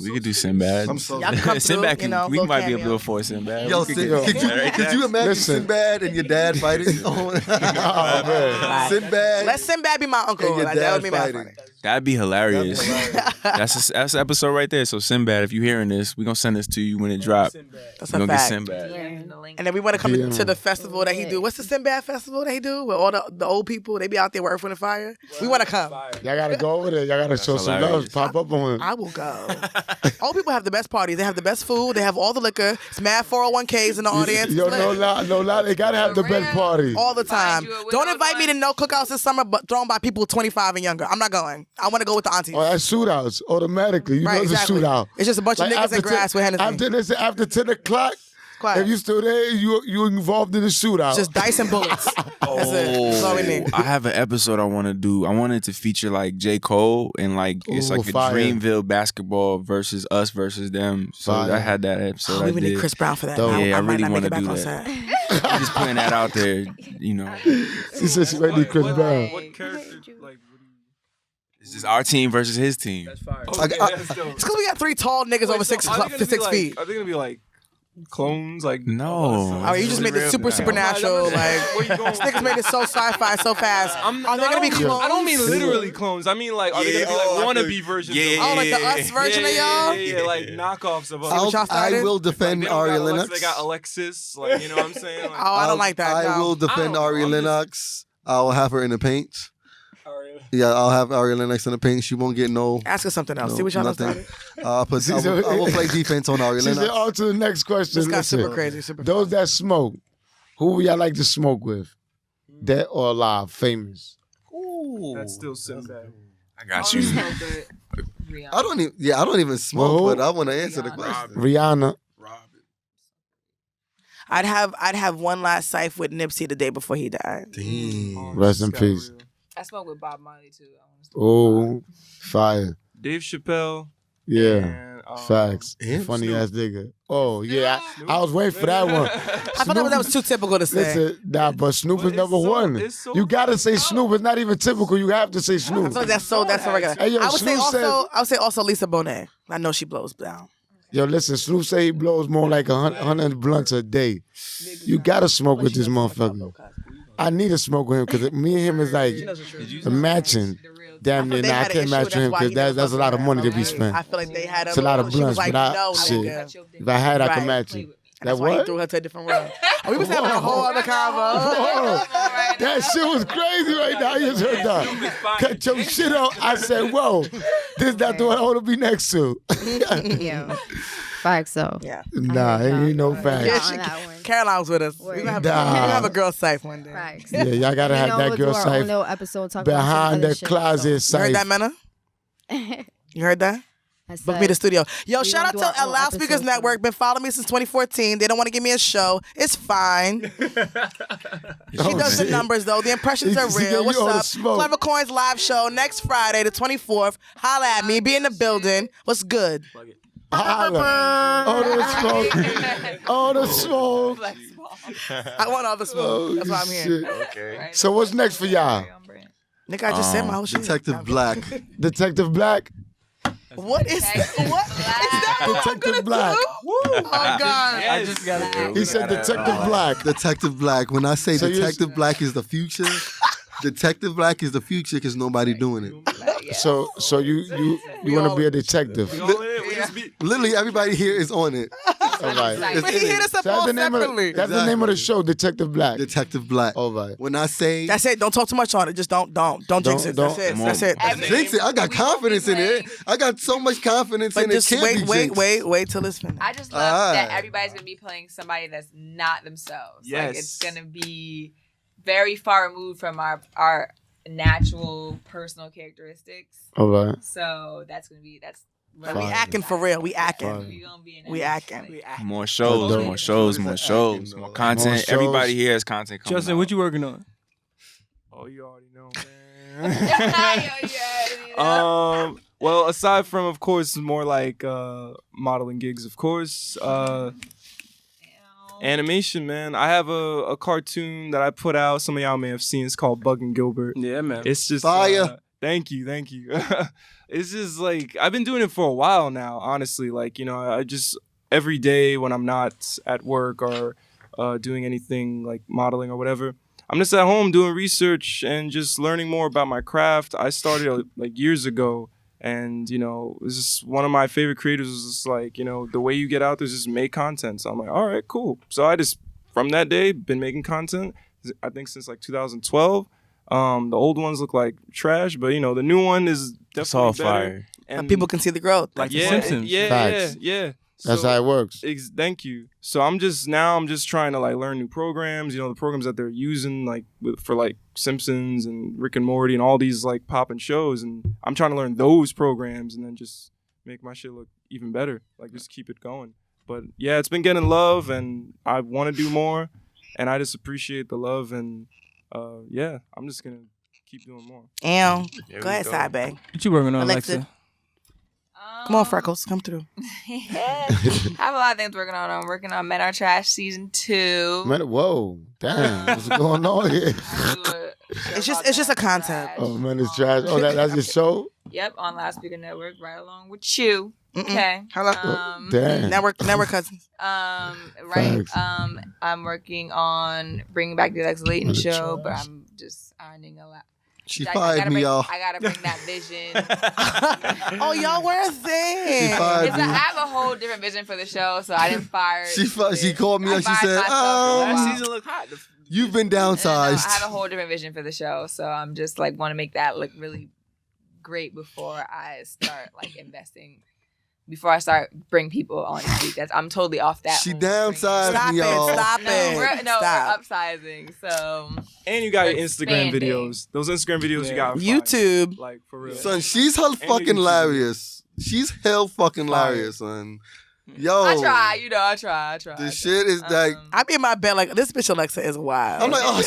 Speaker 6: We could do Sinbad.
Speaker 5: I'm so
Speaker 7: Y'all come
Speaker 6: Sinbad.
Speaker 7: through, you know,
Speaker 6: we
Speaker 7: little
Speaker 6: might be able
Speaker 7: cameo.
Speaker 6: to afford Sinbad.
Speaker 5: Yo,
Speaker 6: We could
Speaker 5: Sin,
Speaker 6: get
Speaker 5: could
Speaker 6: Sinbad right
Speaker 5: you
Speaker 6: there.
Speaker 5: imagine
Speaker 1: Listen.
Speaker 5: Sinbad and your dad fighting?
Speaker 1: Oh, man.
Speaker 5: Sinbad.
Speaker 7: Let Sinbad be my uncle.
Speaker 5: And your
Speaker 7: Like, that would
Speaker 5: dad
Speaker 7: be my
Speaker 5: fighting.
Speaker 7: funny.
Speaker 6: That'd be hilarious.
Speaker 5: That'd
Speaker 6: That's the episode right there. So Sinbad, if you're hearing this, we gonna send this to you when it drops.
Speaker 7: That's
Speaker 6: We
Speaker 7: a
Speaker 6: gonna get
Speaker 7: fact.
Speaker 6: Sinbad.
Speaker 7: And then we want to come
Speaker 1: Yeah.
Speaker 7: to the festival that he do. What's the Sinbad festival that he do? Where all the old people, they be out there with Earth, Wind, and Fire. We want to come.
Speaker 1: Y'all gotta go over there. Y'all gotta show some love.
Speaker 6: hilarious.
Speaker 1: Pop up on him.
Speaker 7: I will go. Old people have the best parties. They have the best food. They have all the liquor. It's mad 401ks in the audience.
Speaker 1: Yo,
Speaker 7: It's
Speaker 1: no
Speaker 7: lit.
Speaker 1: lie. They gotta have the best party.
Speaker 7: All the time.
Speaker 3: Find you a
Speaker 7: Don't
Speaker 3: widow's
Speaker 7: invite me to no cookouts this summer, but thrown by people 25 and younger. I'm not going. I want to go with the aunties.
Speaker 1: Oh, that's shootouts automatically. You
Speaker 7: Right,
Speaker 1: know it's
Speaker 7: exactly.
Speaker 1: a shootout.
Speaker 7: It's just a bunch of niggas
Speaker 1: after
Speaker 7: in grass with Hennessy.
Speaker 1: After 10 o'clock,
Speaker 7: Quiet.
Speaker 1: if you still there, you involved in the shootout.
Speaker 7: Just dice and bullets. That's it. That's all we need.
Speaker 6: I have an episode I want to do. I wanted to feature like J. Cole and like it's
Speaker 1: Ooh,
Speaker 6: like a
Speaker 1: fire.
Speaker 6: Dreamville basketball versus us versus them. So
Speaker 1: Fire.
Speaker 6: I had that episode.
Speaker 7: Oh, we
Speaker 6: I
Speaker 7: would need
Speaker 6: did.
Speaker 7: Chris Brown for that.
Speaker 1: Dope.
Speaker 6: Yeah, I
Speaker 7: might
Speaker 6: really
Speaker 7: not make
Speaker 6: wanna
Speaker 7: it back
Speaker 6: do
Speaker 7: on
Speaker 6: that.
Speaker 7: set.
Speaker 6: I'm just putting that out there. You know,
Speaker 1: She said she ready Chris Brown.
Speaker 4: What character? Like,
Speaker 6: it's just our team versus his team.
Speaker 4: that's fire.
Speaker 5: I-
Speaker 4: Okay,
Speaker 5: I-
Speaker 4: that's dope.
Speaker 7: It's because we got 3 tall niggas over 6
Speaker 4: Are they gonna be
Speaker 7: 6
Speaker 4: like-
Speaker 7: feet.
Speaker 4: Are they gonna be like clones? Like
Speaker 6: No.
Speaker 7: All right, you just made it super supernatural. Like
Speaker 4: where you going?
Speaker 7: this niggas made it so sci-fi so fast. Are they
Speaker 4: I
Speaker 7: gonna
Speaker 4: don't
Speaker 7: be
Speaker 4: mean-
Speaker 7: clones?
Speaker 4: I don't mean literally clones. I mean like, are they
Speaker 6: Yeah,
Speaker 4: gonna be
Speaker 6: oh, I
Speaker 4: like
Speaker 6: feel-
Speaker 4: wannabe versions?
Speaker 6: yeah,
Speaker 4: of
Speaker 6: yeah,
Speaker 7: Oh, like the us version of y'all?
Speaker 4: Yeah, like knockoffs of us.
Speaker 7: what y'all
Speaker 5: I
Speaker 7: started?
Speaker 5: will
Speaker 4: Like,
Speaker 5: defend
Speaker 4: they don't
Speaker 5: Ari
Speaker 4: got Alexa,
Speaker 5: Lennox.
Speaker 4: They got Alexis. Like, you know what I'm saying? Like,
Speaker 7: Oh, I don't like that.
Speaker 5: I
Speaker 7: no.
Speaker 5: will defend
Speaker 4: I don't
Speaker 5: Ari
Speaker 4: know, I'm just-
Speaker 5: Lennox. I'll have her in the paint.
Speaker 4: Ari-
Speaker 5: Yeah, I'll have Ari Lennox in the paint. She won't get no.
Speaker 7: Ask us something else.
Speaker 5: no
Speaker 7: See what y'all done
Speaker 5: nothing.
Speaker 7: started.
Speaker 5: I will play defense on Ari
Speaker 1: She said,
Speaker 5: Lennox.
Speaker 1: on to the next question.
Speaker 7: This got
Speaker 1: Listen,
Speaker 7: super crazy. Super.
Speaker 1: those that smoke, who would y'all like to smoke with? Dead or alive? Famous?
Speaker 4: That's still Sinbad.
Speaker 6: I got you.
Speaker 5: I don't even smoke,
Speaker 1: Well,
Speaker 5: but I want to answer the question.
Speaker 1: Rihanna.
Speaker 7: I'd have one last sife with Nipsey the day before he died.
Speaker 5: Damn.
Speaker 1: Rest in peace.
Speaker 3: I smoke with Bob Marley too.
Speaker 1: Oh, fire.
Speaker 4: Dave Chappelle.
Speaker 1: Yeah.
Speaker 4: And,
Speaker 1: Facts.
Speaker 5: and
Speaker 1: Funny
Speaker 5: Snoop.
Speaker 1: ass nigga. Oh, yeah. I was waiting for that one.
Speaker 7: I thought that was too typical to say.
Speaker 1: Listen, nah, but Snoop
Speaker 4: But
Speaker 1: is
Speaker 4: it's
Speaker 1: number
Speaker 4: so-
Speaker 1: one.
Speaker 4: it's so
Speaker 1: You gotta say
Speaker 4: dope.
Speaker 1: Snoop. It's not even typical. You have to say
Speaker 7: I
Speaker 1: Snoop.
Speaker 7: feel like that's so regular.
Speaker 1: Hey, yo,
Speaker 7: I would say
Speaker 1: Snoop said-
Speaker 7: also I would say also Lisa Bonet. I know she blows down.
Speaker 1: Yo, listen, Snoop say he blows more like 100 blunts a day. You gotta smoke with this motherfucker. I need to smoke with him because me and him is like matching. Damn near,
Speaker 7: They
Speaker 1: nah, I
Speaker 7: had an
Speaker 1: can't
Speaker 7: issue,
Speaker 1: match with
Speaker 7: that's
Speaker 1: him
Speaker 7: why
Speaker 1: because
Speaker 7: he never
Speaker 1: that's a
Speaker 7: fucked
Speaker 1: lot of
Speaker 7: with
Speaker 1: money
Speaker 7: her.
Speaker 1: to be spent.
Speaker 7: I feel like they had
Speaker 1: It's a lot of
Speaker 7: she was
Speaker 1: blunts,
Speaker 7: like,
Speaker 1: but I,
Speaker 7: no,
Speaker 1: shit.
Speaker 7: nigga.
Speaker 1: If I had, I
Speaker 7: Right.
Speaker 1: could match it.
Speaker 7: That's
Speaker 1: That
Speaker 7: why he
Speaker 1: what?
Speaker 7: threw her to a different room. We was having a whole other convo.
Speaker 1: Whoa. That shit was crazy right now. You just heard that. Cut your shit out. I said, whoa, this not the one I want to be next to.
Speaker 2: Yeah. Facts though.
Speaker 7: Yeah.
Speaker 1: Nah, ain't no
Speaker 7: Yeah,
Speaker 1: facts.
Speaker 2: On that one.
Speaker 7: Caroline was with us.
Speaker 2: Word.
Speaker 7: We're gonna
Speaker 1: Nah.
Speaker 7: have a girl safe one day.
Speaker 2: Facts.
Speaker 1: Yeah, y'all gotta have that girl
Speaker 2: we'll do our own
Speaker 1: safe
Speaker 2: little episode talking about some
Speaker 1: behind
Speaker 2: other
Speaker 1: the
Speaker 2: shit,
Speaker 1: closet
Speaker 7: You heard
Speaker 1: safe.
Speaker 7: that, Mena?
Speaker 2: so.
Speaker 7: You heard that?
Speaker 2: I
Speaker 7: Book
Speaker 2: said,
Speaker 7: me the studio. Yo,
Speaker 2: we
Speaker 7: shout out
Speaker 2: gonna do
Speaker 7: to
Speaker 2: our own
Speaker 7: Loudspeakers
Speaker 2: episode
Speaker 7: Network. Been following me since 2014. They don't want to give me a show. It's fine. She does the numbers though. The impressions are
Speaker 1: She gave
Speaker 7: real.
Speaker 1: you
Speaker 7: What's
Speaker 1: all the
Speaker 7: up?
Speaker 1: smoke.
Speaker 7: Clever Coins live show next Friday, the 24th. Holla at me. Be in the building. What's good?
Speaker 1: Holla. All the smoke. All the smoke.
Speaker 7: I want all the smoke. That's why I'm here.
Speaker 1: Shit.
Speaker 6: Okay.
Speaker 1: So what's next for y'all?
Speaker 7: Nigga, I just said my whole shit.
Speaker 5: Detective Black.
Speaker 1: Detective Black?
Speaker 7: What is that? What? Is that what I'm
Speaker 1: Detective
Speaker 7: gonna
Speaker 1: Black.
Speaker 7: do? Oh, God.
Speaker 8: I just got to
Speaker 1: He said Detective Black.
Speaker 5: Detective Black. When I say
Speaker 1: So you-
Speaker 5: Detective Black is the future, Detective Black is the future because nobody doing it.
Speaker 1: So you want to be a detective?
Speaker 5: Literally, everybody here is on it.
Speaker 1: All right.
Speaker 7: But he hit us up
Speaker 1: That's
Speaker 7: all
Speaker 1: the name
Speaker 7: separately.
Speaker 1: of that's the name of the show, Detective Black.
Speaker 5: Detective Black.
Speaker 1: All right.
Speaker 5: When I say
Speaker 7: That's it. Don't talk too much on it. Just don't jinx it.
Speaker 1: don't-
Speaker 7: That's it. That's it.
Speaker 5: jinx it, I got confidence in it. I got so much confidence
Speaker 7: But
Speaker 5: in it.
Speaker 7: just
Speaker 5: Can't be
Speaker 7: wait till it's finished.
Speaker 3: I just love that
Speaker 5: Alright.
Speaker 3: everybody's gonna be playing somebody that's not themselves. Like
Speaker 8: Yes.
Speaker 3: it's gonna be very far removed from our natural personal characteristics.
Speaker 1: All right.
Speaker 3: So that's gonna be
Speaker 7: Like, we acting for real. We acting.
Speaker 3: We gonna be in
Speaker 7: We
Speaker 3: that.
Speaker 7: acting.
Speaker 6: More shows,
Speaker 1: Dope.
Speaker 6: more shows, more shows, more content.
Speaker 1: shows.
Speaker 6: Everybody here has content coming
Speaker 8: Justin,
Speaker 6: out.
Speaker 8: what you working on?
Speaker 4: Oh, you already know,
Speaker 3: Yeah.
Speaker 4: man. Well, aside from, of course, more like modeling gigs, of course. Animation, man. I have a cartoon that I put out. Some of y'all may have seen. It's called Bug and Gilbert.
Speaker 8: Yeah, man.
Speaker 4: It's just
Speaker 5: Fire.
Speaker 4: Thank you. It's just like I've been doing it for a while now. Honestly, like I just every day when I'm not at work or doing anything like modeling or whatever, I'm just at home doing research and just learning more about my craft. I started like years ago. And, it was just one of my favorite creators was just like, the way you get out there is just make content. So I'm like, all right, cool. So I just, from that day, been making content, I think since like 2012. The old ones look like trash, but, the new one is
Speaker 6: It's all
Speaker 4: definitely better.
Speaker 6: fire.
Speaker 7: And people can see the growth.
Speaker 8: Like The
Speaker 4: Yeah,
Speaker 8: Simpsons.
Speaker 1: Facts.
Speaker 4: yeah.
Speaker 1: That's
Speaker 4: So-
Speaker 1: how it works.
Speaker 4: Thank you. So I'm just trying to like learn new programs, the programs that they're using like for like Simpsons and Rick and Morty and all these like popping shows, and I'm trying to learn those programs and then just make my shit look even better, like just keep it going. But yeah, it's been getting love and I want to do more, and I just appreciate the love, and yeah, I'm just gonna keep doing more.
Speaker 7: Go
Speaker 6: There
Speaker 7: ahead,
Speaker 6: we go.
Speaker 7: side bag.
Speaker 8: What you working on,
Speaker 7: Alexa.
Speaker 8: Alexa?
Speaker 7: Come on, Freckles. Come through.
Speaker 3: I have a lot of things working on. I'm working on Men Are Trash season 2.
Speaker 1: Man, whoa, damn, what's going on here?
Speaker 7: It's just a concept.
Speaker 1: Oh man, it's trash. Oh, that's your show.
Speaker 3: Yep, on Loudspeaker Network, right along with you. Okay.
Speaker 7: Hello.
Speaker 1: Damn.
Speaker 7: Network cousins.
Speaker 3: Right.
Speaker 1: Facts.
Speaker 3: I'm working on bringing back the Alexa Layton show, but I'm just ironing a lot.
Speaker 5: she
Speaker 3: I
Speaker 5: fired
Speaker 3: gotta
Speaker 5: me,
Speaker 3: bring,
Speaker 5: y'all.
Speaker 3: I gotta bring that vision.
Speaker 7: Oh, y'all were a thing.
Speaker 5: She fired
Speaker 3: I
Speaker 5: me.
Speaker 3: have a whole different vision for the show, so I didn't fire.
Speaker 5: She called me
Speaker 3: I
Speaker 5: and she
Speaker 3: fired
Speaker 5: said,
Speaker 3: myself for a while.
Speaker 6: Season look hot.
Speaker 5: you've been
Speaker 3: No, I have
Speaker 5: downsized.
Speaker 3: a whole different vision for the show, so I'm just like want to make that look really great before I start like investing. Before I start bring people on each week. I'm totally off that.
Speaker 5: She
Speaker 3: whole
Speaker 5: downsized
Speaker 7: Stop
Speaker 5: me,
Speaker 7: it.
Speaker 5: y'all.
Speaker 7: Stop
Speaker 3: No,
Speaker 7: it.
Speaker 3: we're
Speaker 7: Stop.
Speaker 3: upsizing. So
Speaker 4: And you got your
Speaker 3: We're
Speaker 4: Instagram
Speaker 3: expanding.
Speaker 4: videos. Those Instagram videos you got. are fire.
Speaker 7: YouTube.
Speaker 4: Like for real.
Speaker 5: Son, she's hell
Speaker 4: the
Speaker 5: fucking
Speaker 4: YouTube.
Speaker 5: hilarious. She's hell fucking hilarious, son. Yo.
Speaker 3: I try. I try.
Speaker 5: The shit is like,
Speaker 7: I be in my bed like this bitch Alexa is wild.
Speaker 5: I'm like, oh,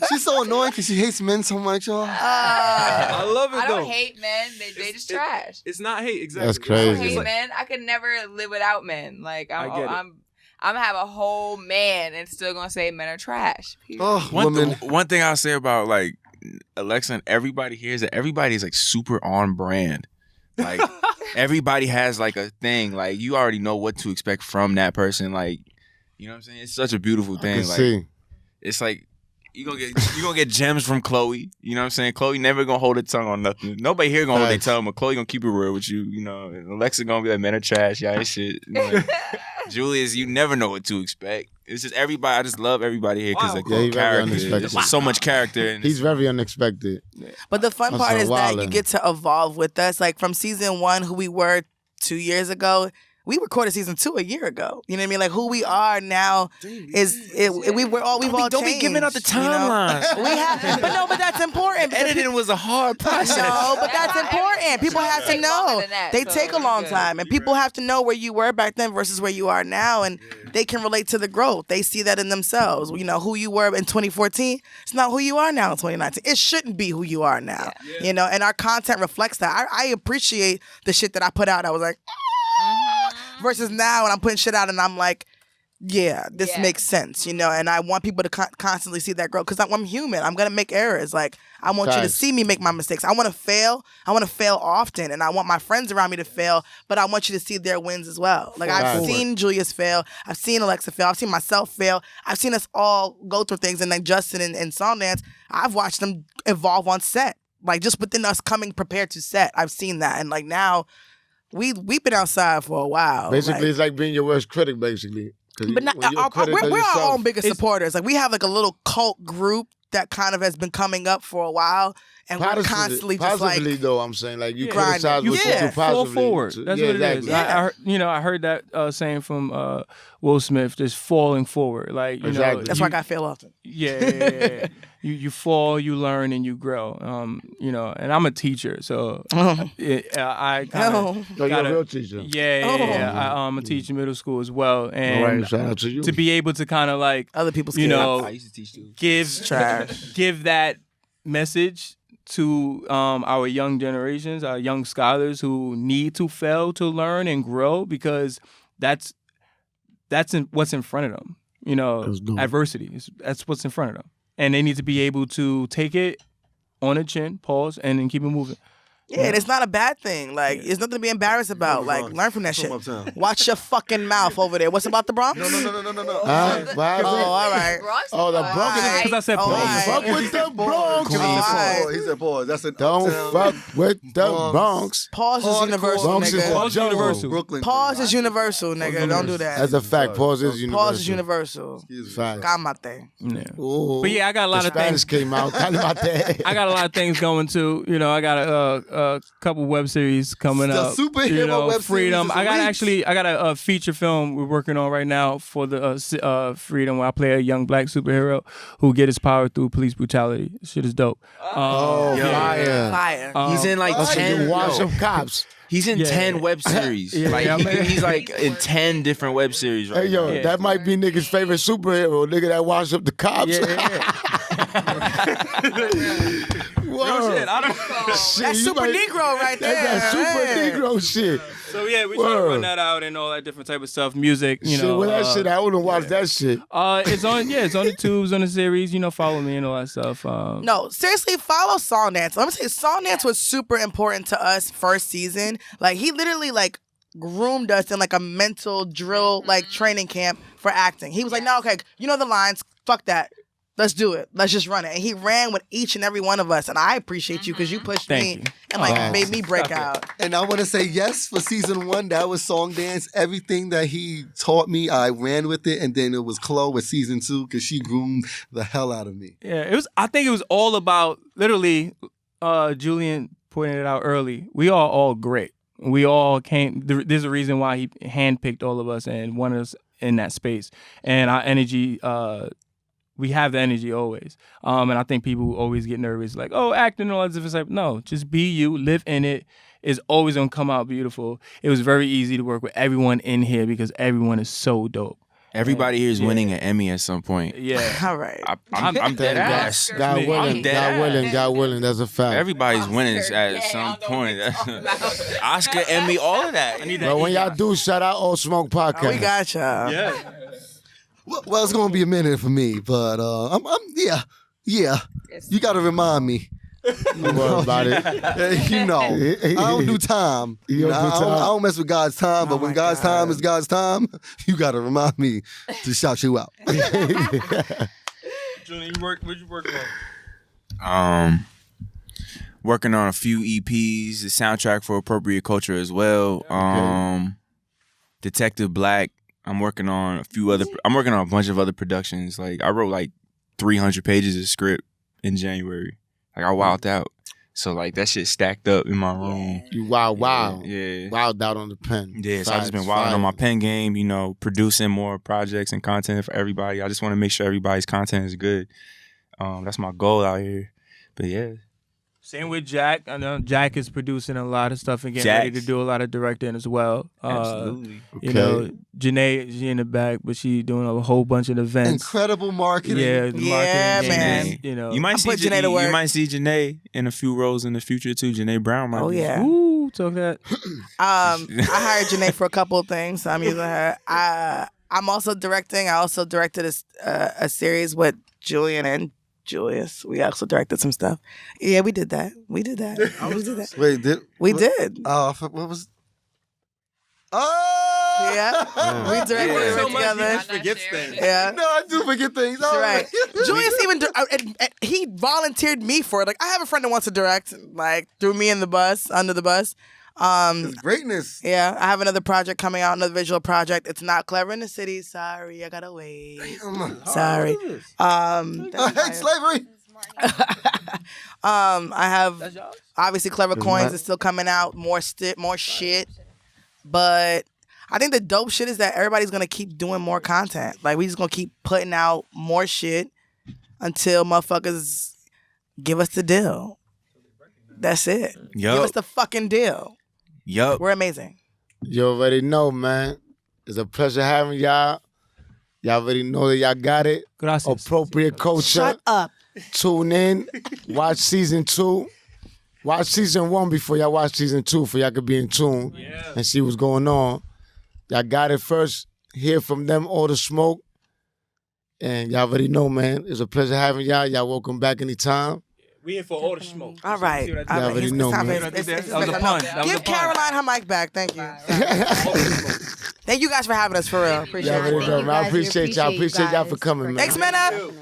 Speaker 5: she's so annoying because she hates men so much, y'all.
Speaker 4: I love it
Speaker 3: I
Speaker 4: though.
Speaker 3: don't hate men. They just trash.
Speaker 4: It's not hate, exactly.
Speaker 1: That's
Speaker 3: I
Speaker 1: crazy.
Speaker 3: don't hate
Speaker 1: Like-
Speaker 3: men. I could never live without men. Like
Speaker 4: I get it.
Speaker 3: I'm gonna have a whole man and still gonna say men are trash. Period.
Speaker 5: Oh,
Speaker 6: One
Speaker 5: women.
Speaker 6: thing I'll say about like Alexa and everybody here is that everybody's like super on brand. Like everybody has like a thing. Like you already know what to expect from that person. Like you know what I'm saying? It's such a beautiful
Speaker 1: I
Speaker 6: thing.
Speaker 1: can
Speaker 6: Like
Speaker 1: see.
Speaker 6: it's like you gonna get gems from Chloe. You know what I'm saying? Chloe never gonna hold her tongue on nothing. Nobody here gonna hold their
Speaker 1: Facts.
Speaker 6: tongue, but Chloe gonna keep it real with you. You know, and Alexa gonna be like, men are trash, yeah, shit. You know, like, Julius, you never know what to expect. It's just everybody. I just love everybody here because
Speaker 4: Wow.
Speaker 6: like
Speaker 1: Yeah, he very
Speaker 6: character.
Speaker 1: unexpected.
Speaker 6: There's just so much character. And
Speaker 1: He's very unexpected.
Speaker 7: But the fun
Speaker 1: That's
Speaker 7: part
Speaker 1: so
Speaker 7: is that you
Speaker 1: wildin'.
Speaker 7: get to evolve with us. Like from season 1, who we were 2 years ago, we recorded season 2 a year ago. You know what I mean? Like who we are now we've all
Speaker 6: don't be giving out the
Speaker 7: changed, you know?
Speaker 6: timelines.
Speaker 7: We have, but that's important. because
Speaker 6: Editing was a hard process.
Speaker 7: No, but that's
Speaker 3: That's why
Speaker 7: important.
Speaker 3: everything
Speaker 7: People have to
Speaker 3: takes longer
Speaker 7: know.
Speaker 3: than that,
Speaker 7: They
Speaker 3: so
Speaker 7: take a
Speaker 3: it's
Speaker 7: long
Speaker 3: good.
Speaker 7: time, and people have to know where you were back then versus where you are now, and they can relate to the growth. They see that in themselves. You know, who you were in 2014, it's not who you are now in 2019. It shouldn't be who you are now. You know, and our content reflects that. I appreciate the shit that I put out. I was like, versus now when I'm putting shit out and I'm like, yeah, this makes sense, you know, and I want people to constantly see that growth because I'm human. I'm going to make errors. Like, I want you to see me make my mistakes. I want to fail. I want to fail often, and I want my friends around me to fail, but I want you to see their wins as well. Like, I've seen Julius fail. I've seen Alexa fail. I've seen myself fail. I've seen us all go through things, and then Justin and Songdance, I've watched them evolve on set. Like, just within us coming prepared to set, I've seen that. And, like, now, we've been outside for a while.
Speaker 1: Basically, it's like being your worst critic, basically.
Speaker 7: But not, we're our own biggest supporters. Like, we have like a little cult group that kind of has been coming up for a while, and we're constantly just
Speaker 1: positively,
Speaker 7: like,
Speaker 1: though. I'm saying, like, you
Speaker 7: grinding.
Speaker 1: criticize what you do
Speaker 8: fall
Speaker 1: positively.
Speaker 8: forward. That's what it is. I heard that saying from Will Smith, just falling forward. Like, you know,
Speaker 7: that's why I got fail often.
Speaker 8: Yeah. You fall, you learn, and you grow. You know, and I'm a teacher, so I
Speaker 1: you're a real teacher.
Speaker 8: Yeah. I'm a teacher in middle school as well, and
Speaker 1: shout out to you.
Speaker 8: To be able to kind of like
Speaker 7: other people's,
Speaker 8: you know,
Speaker 9: I used to teach too.
Speaker 8: give that message to our young generations, our young scholars who need to fail to learn and grow, because that's what's in front of them. You know, adversity. That's what's in front of them. And they need to be able to take it on the chin, pause, and then keep it moving.
Speaker 7: Yeah, and it's not a bad thing. Like, it's nothing to be embarrassed about. Like, learn from that shit. Watch your fucking mouth over there. What's about the Bronx?
Speaker 5: No.
Speaker 7: Oh, all right.
Speaker 1: Oh, the Bronx.
Speaker 8: Because I said pause.
Speaker 1: Fuck with the Bronx.
Speaker 5: He said pause. That's a
Speaker 1: Don't fuck with the Bronx.
Speaker 7: Pause is universal,
Speaker 1: Bronx is
Speaker 7: nigga.
Speaker 8: universal.
Speaker 5: Brooklyn.
Speaker 7: Pause is universal, nigga. Don't do that.
Speaker 1: That's a fact. Pause is universal.
Speaker 7: Pause is universal.
Speaker 1: Fact.
Speaker 7: Cámate.
Speaker 8: Yeah.
Speaker 1: Ooh.
Speaker 8: But yeah, I got a lot
Speaker 1: The
Speaker 8: of things.
Speaker 1: Spanish came out.
Speaker 8: I got a lot of things going too. You know, I got a couple web series coming
Speaker 5: The
Speaker 8: up.
Speaker 5: superhero
Speaker 8: you know,
Speaker 5: web
Speaker 8: Freedom.
Speaker 5: series is
Speaker 8: I got a feature film we're working on right now for the Freedom, where I play a young black superhero who get his power through police brutality. Shit is dope.
Speaker 1: Fire.
Speaker 9: He's in like 10.
Speaker 1: Watch some cops.
Speaker 9: He's in 10 web series. He's like in 10 different web series right
Speaker 1: Hey, yo,
Speaker 9: now.
Speaker 1: that might be nigga's favorite superhero. Nigga that wash up the cops. Whoa.
Speaker 8: Shit, I don't
Speaker 7: That's Super Negro right there.
Speaker 1: That's that Super Negro shit.
Speaker 8: So yeah, we try to run that out and all that different type of stuff. Music, you
Speaker 1: Shit,
Speaker 8: know.
Speaker 1: well, that shit, I wouldn't watch that shit.
Speaker 8: It's on the tubes, on the series. You know, follow me and all that stuff.
Speaker 7: No, seriously, follow Songdance. Let me say, Songdance was super important to us first season. Like, he literally like groomed us in like a mental drill like training camp for acting. He was like, no, okay, you know the lines. Fuck that. Let's do it. Let's just run it. And he ran with each and every one of us. And I appreciate you because you pushed me and like made me break out.
Speaker 5: And I want to say yes for season 1. That was Songdance. Everything that he taught me, I ran with it. And then it was Chloe with season 2 because she groomed the hell out of me.
Speaker 8: Yeah, it was. I think it was all about literally. Julian pointed it out early. We are all great. We all came. There's a reason why he handpicked all of us and wanted us in that space. And our energy. We have the energy always. And I think people always get nervous, like, oh, acting and all that stuff. It's like, no, just be you, live in it. It's always gonna come out beautiful. It was very easy to work with everyone in here because everyone is so dope.
Speaker 9: Everybody here is winning an Emmy at some point.
Speaker 8: Yeah.
Speaker 7: All right.
Speaker 9: I'm dead ass.
Speaker 1: God willing, God willing, that's a fact.
Speaker 9: Everybody's winning at some point. Oscar, Emmy, all of that.
Speaker 1: But when y'all do, shout out Old Smoke Podcast.
Speaker 7: We got y'all.
Speaker 8: Yeah.
Speaker 5: Well, it's gonna be a minute for me, but yeah. You gotta remind me.
Speaker 1: Don't worry about it.
Speaker 5: You know, I don't do time. I don't mess with God's time, but when God's time is God's time, you gotta remind me to shout you out.
Speaker 8: Julian, what'd you work on?
Speaker 9: Working on a few EPs, the soundtrack for Appropriate Culture as well. Detective Black. I'm working on a bunch of other productions. Like, I wrote like 300 pages of script in January. Like, I wilded out. So like that shit stacked up in my room.
Speaker 1: You wow.
Speaker 9: Yeah.
Speaker 1: Wild out on the pen.
Speaker 9: Yeah, so I just been wilding on my pen game, you know, producing more projects and content for everybody. I just want to make sure everybody's content is good. That's my goal out here. But yeah.
Speaker 8: Same with Jack. I know Jack is producing a lot of stuff and getting ready to do a lot of directing as well.
Speaker 9: Absolutely.
Speaker 8: You know, Janae, she in the back, but she doing a whole bunch of events.
Speaker 5: Incredible marketing.
Speaker 8: Yeah, marketing,
Speaker 7: man.
Speaker 8: You know,
Speaker 9: you might see Janae in a few roles in the future too. Janae Brown might.
Speaker 7: Oh yeah.
Speaker 8: Ooh, talk that.
Speaker 7: I hired Janae for a couple of things, so I'm using her. I'm also directing. I also directed a series with Julian and Julius. We also directed some stuff. Yeah, we did that. We did that.
Speaker 5: Wait,
Speaker 7: we did.
Speaker 5: Oh, what was? Oh,
Speaker 7: yeah. We directed it
Speaker 4: so much
Speaker 7: together.
Speaker 4: he forgets things.
Speaker 7: Yeah.
Speaker 5: No, I do forget things.
Speaker 7: That's right. Julius even he volunteered me for it. Like I have a friend that wants to direct. Like threw me in the bus, under the bus.
Speaker 5: It's greatness.
Speaker 7: Yeah, I have another project coming out, another visual project. It's not Clever in the City. Sorry, I gotta wait. Sorry.
Speaker 5: I hate slavery.
Speaker 7: I have obviously Clever Coins is still coming out. More shit. But I think the dope shit is that everybody's gonna keep doing more content. Like we just gonna keep putting out more shit until motherfuckers give us the deal. That's it.
Speaker 9: Yep.
Speaker 7: Give us the fucking deal.
Speaker 9: Yup.
Speaker 7: We're amazing.
Speaker 1: You already know, man. It's a pleasure having y'all. Y'all already know that y'all got it.
Speaker 8: Gracias.
Speaker 1: Appropriate culture.
Speaker 7: Shut up.
Speaker 1: Tune in. Watch season 2. Watch season 1 before y'all watch season 2 for y'all could be in tune and see what's going on. Y'all got it first. Hear from them, all the smoke. And y'all already know, man. It's a pleasure having y'all. Y'all welcome back anytime.
Speaker 8: We in for all the smoke.
Speaker 7: All right.
Speaker 1: Y'all already know, man.
Speaker 8: That was a pun.
Speaker 7: Give Caroline her mic back. Thank you. Thank you guys for having us for real. Appreciate
Speaker 1: Y'all
Speaker 7: it.
Speaker 1: already know, man. I appreciate y'all. Appreciate y'all for coming, man.
Speaker 7: Thanks, Mena.